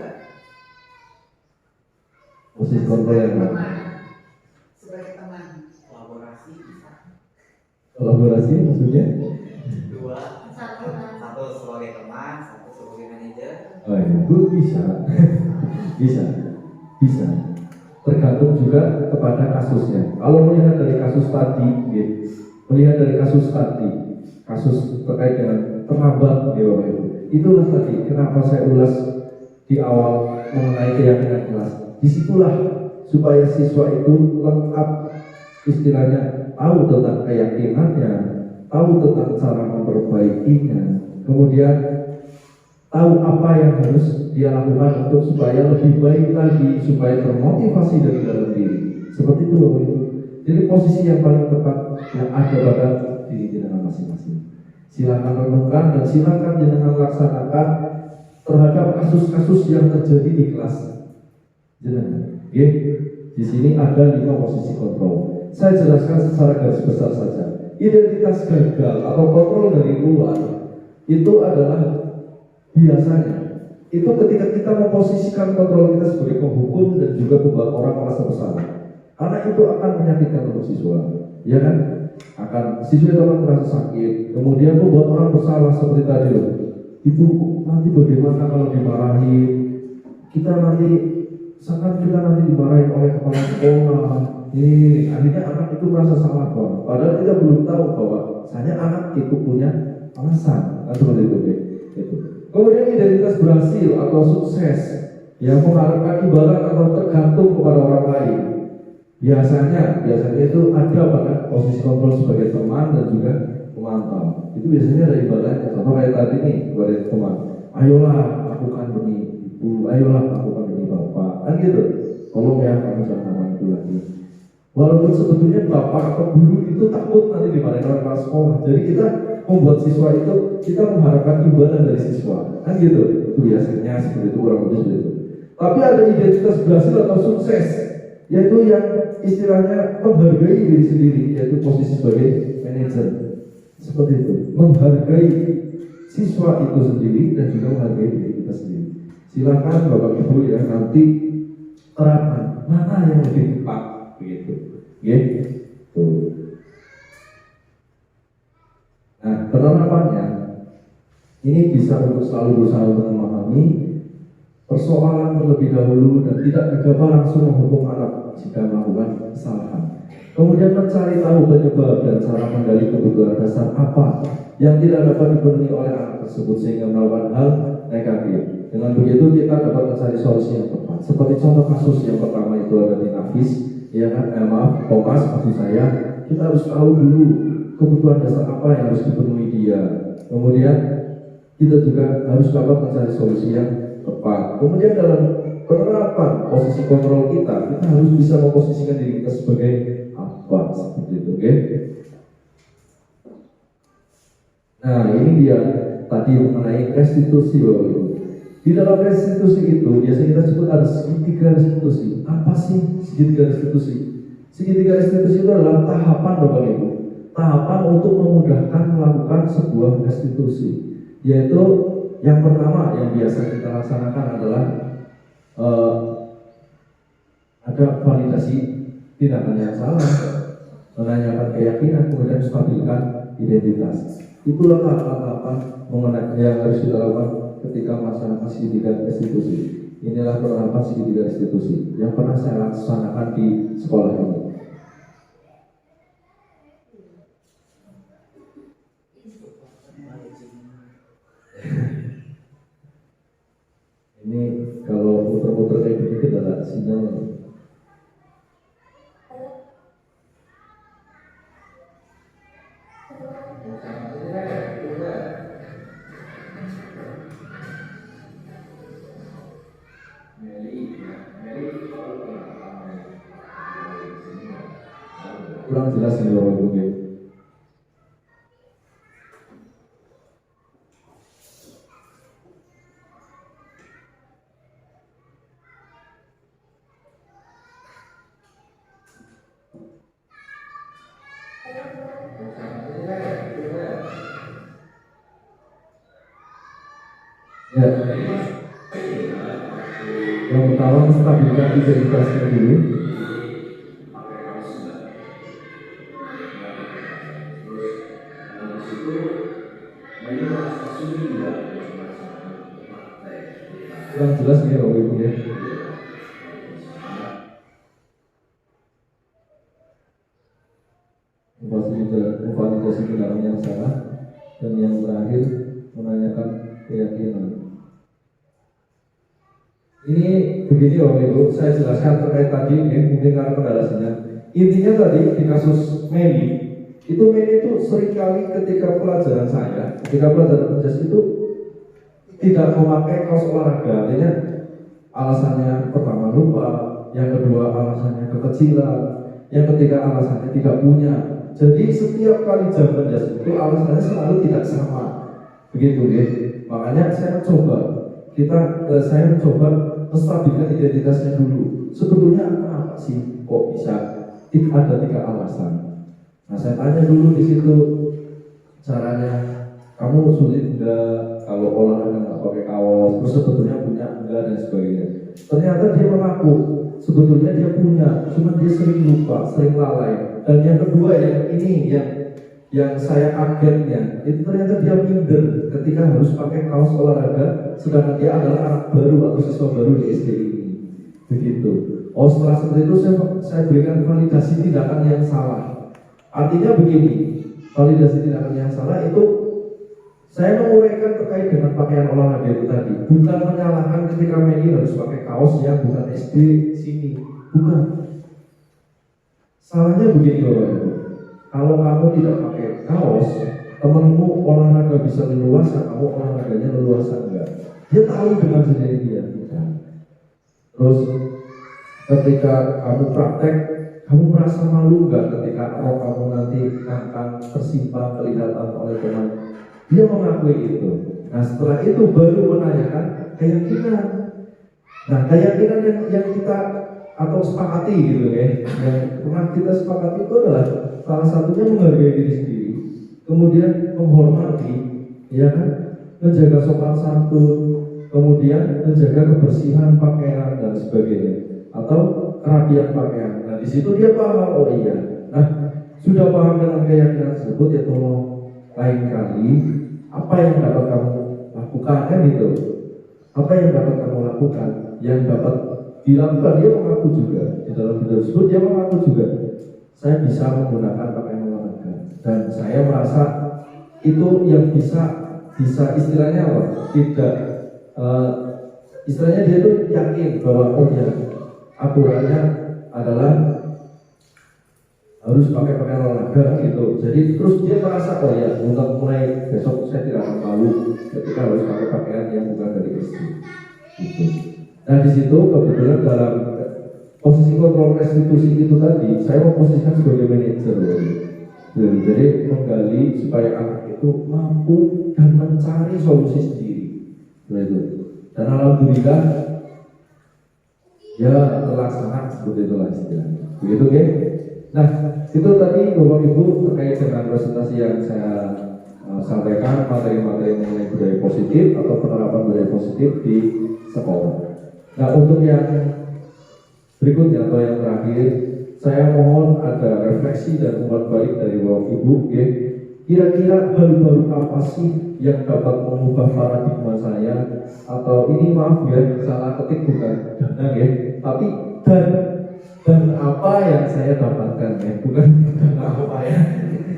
Posisi kontrol yang mana? Sebagai teman. Kolaborasi maksudnya? Satu sebagai teman, satu sebagai manajer. Oh iya, itu bisa. bisa. Tergantung juga kepada kasusnya. Kalau melihat dari kasus tadi, kasus terkait dengan terlambat, ya Bapak Ibu. Itulah tadi kenapa saya ulas di awal mengenai keyakinan kelas. Disitulah supaya siswa itu lengkap, istilahnya tahu tentang keyakinannya, tahu tentang cara memperbaikinya, kemudian tahu apa yang harus dia lakukan untuk supaya lebih baik lagi, supaya termotivasi dari dalam diri. Seperti itu Bapak Ibu. Jadi posisi yang paling tepat yang ada pada diri jenengan masing-masing. Silakan renungkan dan silakan jenengan laksanakan terhadap kasus-kasus yang terjadi di kelas jenengan. Oke? Di sini ada 5 posisi kontrol. Saya jelaskan secara garis besar saja. Identitas gagal atau kontrol dari luar itu adalah biasanya itu ketika kita memposisikan kontrol kita sebagai penghukum dan juga membuat orang merasa bersalah, karena itu akan menyakitkan untuk siswa, ya kan? Akan siswa itu akan merasa sakit, kemudian membuat orang bersalah seperti tadi loh. Itu nanti bagaimana kalau dimarahi, kita nanti dimarahin oleh kepala sekolah. Ini akhirnya anak itu merasa salah Bang. Padahal kita belum tahu bahwa hanya anak itu punya alasan atau seperti itu. Kemudian identitas berhasil atau sukses yang mengharapkan imbalan atau tergantung kepada orang lain. Biasanya itu ada pada posisi kontrol sebagai teman dan juga pemantau. Itu biasanya ada imbalannya. Contoh kayak tadi nih kepada teman, ayolah lakukan demi ibu, ayolah lakukan demi bapak, kan gitu. Tolong ya kamu jangan nama itu lagi. Walaupun sebetulnya bapak atau guru itu takut nanti dimarahin oleh kepala sekolah. Jadi kita membuat siswa itu, kita mengharapkan imbalan dari siswa, kan gitu. Itu biasanya seperti itu, kurang lebih seperti itu. Tapi ada identitas berhasil atau sukses, yaitu yang istilahnya menghargai diri sendiri, yaitu posisi sebagai manajer. Seperti itu, menghargai siswa itu sendiri dan juga menghargai diri kita sendiri. Silakan Bapak Ibu ya nanti terapkan mana yang lebih tepat begitu. Gitu. Nah, penerapannya ini bisa untuk selalu berusaha untuk memahami persoalan terlebih dahulu dan tidak gegabah langsung menghukum anak jika melakukan kesalahan. Kemudian mencari tahu penyebab dan cara menggali kebutuhan dasar apa yang tidak dapat dipenuhi oleh anak tersebut sehingga melakukan hal negatif. Dengan begitu kita dapat mencari solusi yang tepat. Seperti contoh kasus yang pertama itu ada di Nafis, ya kan? Thomas maksud saya. Kita harus tahu dulu kebutuhan dasar apa yang harus dipenuhi dia. Kemudian kita juga harus dapat mencari solusi yang tepat. Kemudian dalam penerapan posisi kontrol kita harus bisa memposisikan diri kita sebagai apa seperti itu, oke? Nah, ini dia tadi mengenai restitusi Bapak Ibu. Di dalam restitusi itu biasanya kita sebut ada segitiga restitusi. Apa sih segitiga restitusi? Segitiga restitusi itu adalah tahapan Bapak Ibu, tahapan untuk memudahkan melakukan sebuah restitusi. Yaitu yang pertama yang biasa kita laksanakan adalah ada validasi tindakan yang salah, menanyakan keyakinan, kemudian stabilkan identitas. Itulah tahapan mengenai yang harus kita lakukan ketika melaksanakan segitiga restitusi. Inilah penerapan segitiga restitusi yang pernah saya laksanakan di sekolah ini. Ini kalau puter-puter kayak gini kita ada sinyal. Kurang jelas nih Bapak Ibu. Ya. Yang pertama stabilkan identitasnya dulu. Yang jelas nih Bapak Ibu ya. Memvalidasi kendaraan yang salah, dan yang terakhir menanyakan keyakinan. Ini begini Bapak Ibu, saya jelaskan terkait tadi ya, mungkin karena pendalasannya. Intinya tadi di kasus Meli, itu Meli itu seringkali ketika pelajaran penjas itu tidak memakai kaos olahraga. Artinya alasannya pertama lupa, yang kedua alasannya kekecilan, yang ketiga alasannya tidak punya. Jadi setiap kali jam penjas itu alasannya selalu tidak sama, begitu ya. Makanya saya mencoba menstabilkan identitasnya dulu. Sebetulnya apa sih kok bisa ada 3 alasan? Nah saya tanya dulu di situ caranya. Kamu sulit enggak kalau olahraga nggak pakai kaos? Terus sebetulnya punya enggak dan sebagainya. Ternyata dia mengaku sebetulnya dia punya, cuma dia sering lupa, sering lalai. Dan yang kedua yang saya kagetnya itu ternyata dia minder ketika harus pakai kaos olahraga, sedangkan dia adalah anak baru atau siswa baru di SD ini. Begitu. Oh setelah seperti itu saya berikan validasi tindakan yang salah. Artinya begini, validasi tindakan yang salah itu saya menguraikan terkait dengan pakaian olahraga itu tadi, bukan menyalahkan ketika Meli harus pakai kaos yang bukan SD sini, bukan. Salahnya begini Bapak Ibu, kalau kamu tidak pakai kaos, temanmu olahraga bisa leluasa, kamu olahraganya leluasa enggak? Dia tahu dengan sendiri dia. Terus ketika kamu praktek, kamu merasa malu enggak ketika kamu nanti akan tersimpan kelihatan oleh teman? Dia mengakui itu. Nah setelah itu baru menanyakan keyakinan. Nah keyakinan yang kita atau sepakati gitu ya, yang pernah kita sepakati itu adalah salah satunya menghargai diri sendiri, kemudian menghormati, ya kan, menjaga sopan santun, kemudian menjaga kebersihan pakaian dan sebagainya, atau kerapian pakaian. Nah di situ dia paham, oh iya. Nah sudah paham dengan keyakinan tersebut, ya tolong lain kali apa yang dapat kamu lakukan kan gitu. Apa yang dapat kamu lakukan, yang dapat dilakukan, dia mengaku juga di dalam video tersebut, dia mengaku juga saya bisa menggunakan pakaian olahraga, dan saya merasa itu yang bisa istilahnya apa? Istilahnya dia itu yakin bahwa oh ya aturannya adalah harus pakai pakaian olahraga gitu. Jadi terus dia merasa oh ya untuk mulai besok saya tidak akan malu ketika harus pakai pakaian yang bukan dari SD gitu. Nah di situ kebetulan dalam posisi kontrol restitusi itu tadi saya memposisikan sebagai manajer. Jadi menggali supaya anak itu mampu dan mencari solusi sendiri. Begitu. Dan alhamdulillah ya terlaksana seperti itulah istilahnya. Begitu ya. Nah itu tadi Bapak Ibu terkait dengan presentasi yang saya sampaikan, materi-materi mengenai budaya positif atau penerapan budaya positif di sekolah. Nah untuk yang berikutnya atau yang terakhir, saya mohon ada refleksi dan umpan balik dari Bapak Ibu ya. Kira-kira hal baru apa sih yang dapat mengubah paradigma saya, atau ini maaf ya salah ketik bukan dana ya, tapi dan apa yang saya dapatkan ya, bukan dana apa ya.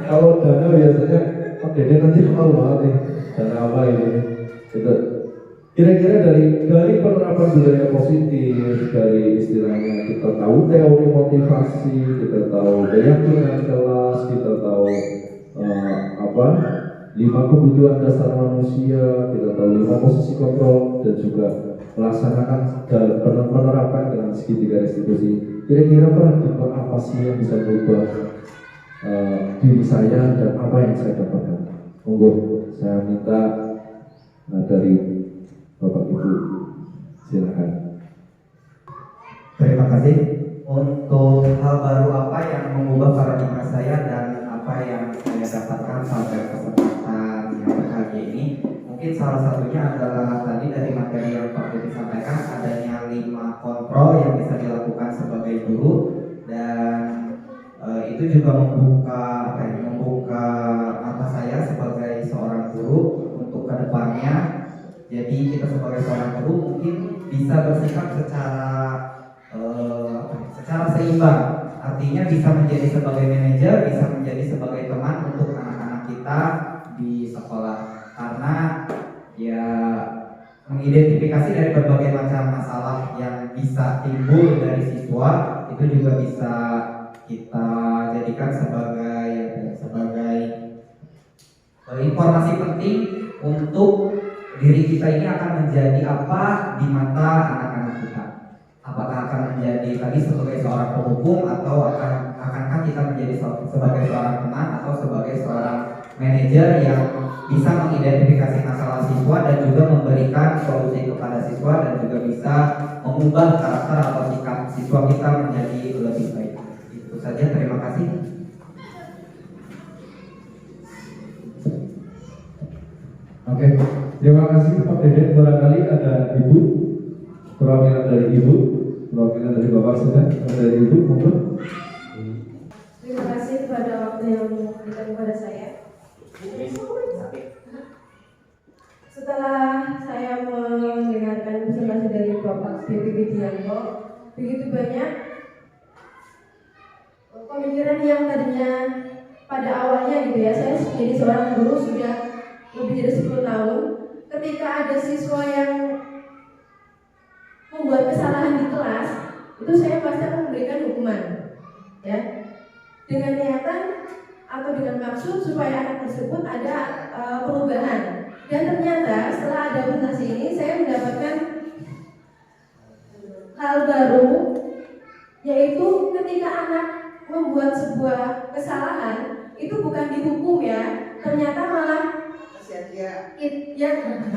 Kalau dana biasanya Pak Dede nanti tahu banget nih dana apa ini. Itu kira-kira dari penerapan budaya positif, dari istilahnya kita tahu teori motivasi, kita tahu keyakinan kelas, kita tahu 5 kebutuhan dasar manusia, kita tahu 5 posisi kontrol, dan juga melaksanakan dan menerapkan dengan segitiga restitusi. Kira-kira paradigma apa sih yang bisa berubah diri saya dan apa yang saya dapatkan? Monggo saya minta dari Bapak Ibu, silakan. Terima kasih. Untuk hal baru apa yang mengubah paradigma saya dan apa yang saya dapatkan sampai kesempatan yang berbahagia ini, Mungkin salah satunya adalah tadi dari materi yang Pak Dedi sampaikan, adanya 5 kontrol yang bisa dilakukan sebagai guru, dan itu juga membuka mata saya sebagai seorang guru untuk kedepannya. Jadi kita sebagai seorang guru mungkin bisa bersikap secara seimbang. Artinya bisa menjadi sebagai manajer, bisa menjadi sebagai teman untuk anak-anak kita di sekolah. Karena ya mengidentifikasi dari berbagai macam masalah yang bisa timbul dari siswa itu juga bisa kita jadikan sebagai informasi penting untuk diri kita ini akan menjadi apa di mata anak-anak kita. Apakah akan menjadi tadi sebagai seorang penghukum, atau akankah kita menjadi sebagai seorang teman atau sebagai seorang manajer yang bisa mengidentifikasi masalah siswa dan juga memberikan solusi kepada siswa, dan juga bisa mengubah karakter atau sikap siswa kita menjadi lebih baik. Itu saja, terima kasih. Oke, terima kasih Pak Dede. Barangkali ada Ibu, perwakilan dari Ibu, perwakilan dari Bapak sudah, dari Ibu, monggo. Terima kasih kepada waktu yang diberikan kepada saya. Setelah saya mendengarkan presentasi dari Bapak Dewi Widianto, begitu banyak pemikiran yang tadinya pada awalnya gitu ya, saya menjadi seorang guru sudah lebih dari 10 tahun. Ketika ada siswa yang membuat kesalahan di kelas, itu saya pasti akan memberikan hukuman, ya, dengan niatan atau dengan maksud supaya anak tersebut ada perubahan. Dan ternyata setelah ada presentasi ini, saya mendapatkan hal baru, yaitu ketika anak membuat sebuah kesalahan itu bukan dihukum ya, ternyata malah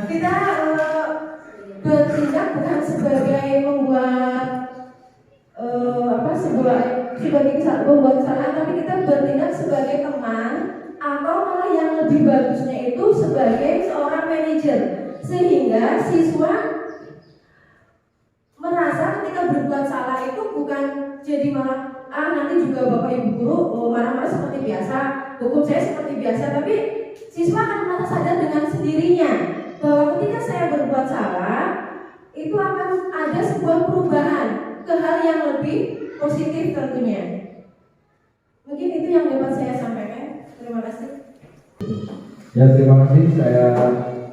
kita bertindak bukan sebagai membuat membuat kesalahan, tapi kita bertindak sebagai teman, atau malah yang lebih bagusnya itu sebagai seorang manajer, sehingga siswa merasa ketika berbuat salah itu bukan jadi malah nanti juga Bapak Ibu guru marah-marah seperti biasa, hukum saya seperti biasa, tapi siswa akan merasa sadar dengan sendirinya bahwa ketika saya berbuat salah itu akan ada sebuah perubahan ke hal yang lebih positif tentunya. Mungkin itu yang dapat saya sampaikan. Terima kasih. Ya, terima kasih. Saya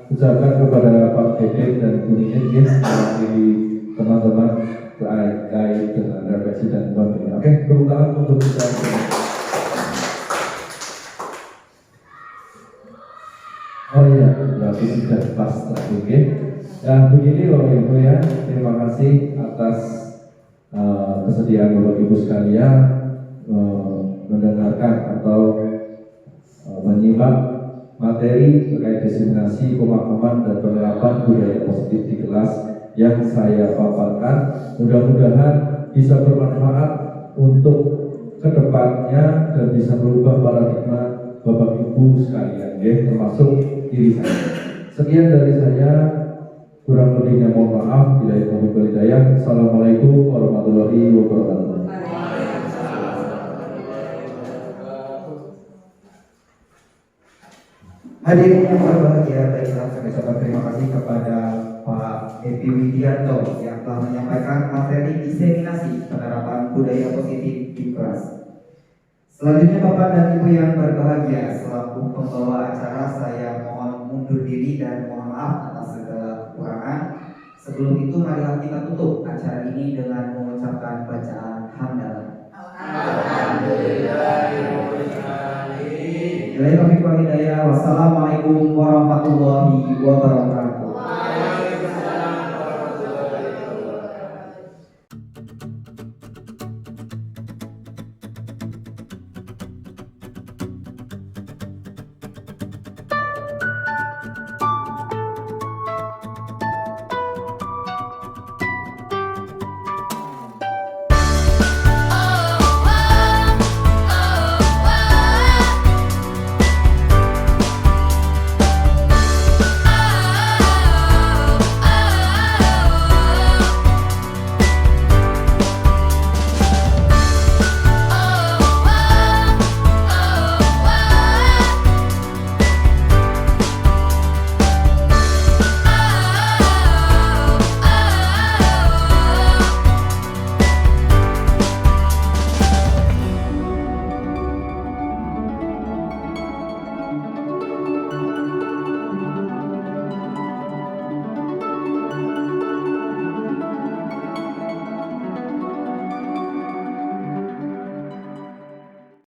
ucapkan kepada Pak Dede dan Bu Ninin dari teman-teman terkait dengan refleksi dan pemberian. Oke, tepuk tangan untuk kita. Oh iya, berarti sudah pas oke. Nah, begini loh Ibu ya, terima kasih atas kesediaan Bapak Ibu sekalian mendengarkan atau menyimak materi terkait diseminasi pemahaman dan penerapan budaya positif di kelas yang saya paparkan. Mudah-mudahan bisa bermanfaat untuk kedepannya dan bisa merubah paradigma Bapak Ibu sekalian, ya, termasuk diri saya. Sekian dari saya, kurang lebihnya mohon maaf. Bila itu hidayah. Assalamualaikum warahmatullahi wabarakatuh. Hadirin yang berbahagia, baiklah saya ucapkan terima kasih kepada Pak Dewi Widianto yang telah menyampaikan materi diseminasi penerapan budaya positif di kelas. Selanjutnya Bapak dan Ibu yang berbahagia, selaku pembawa acara saya mohon mundur diri dan mohon maaf atas segala kekurangan. Sebelum itu marilah kita tutup acara ini dengan mengucapkan bacaan hamdalah. Wassalamualaikum warahmatullahi wabarakatuh.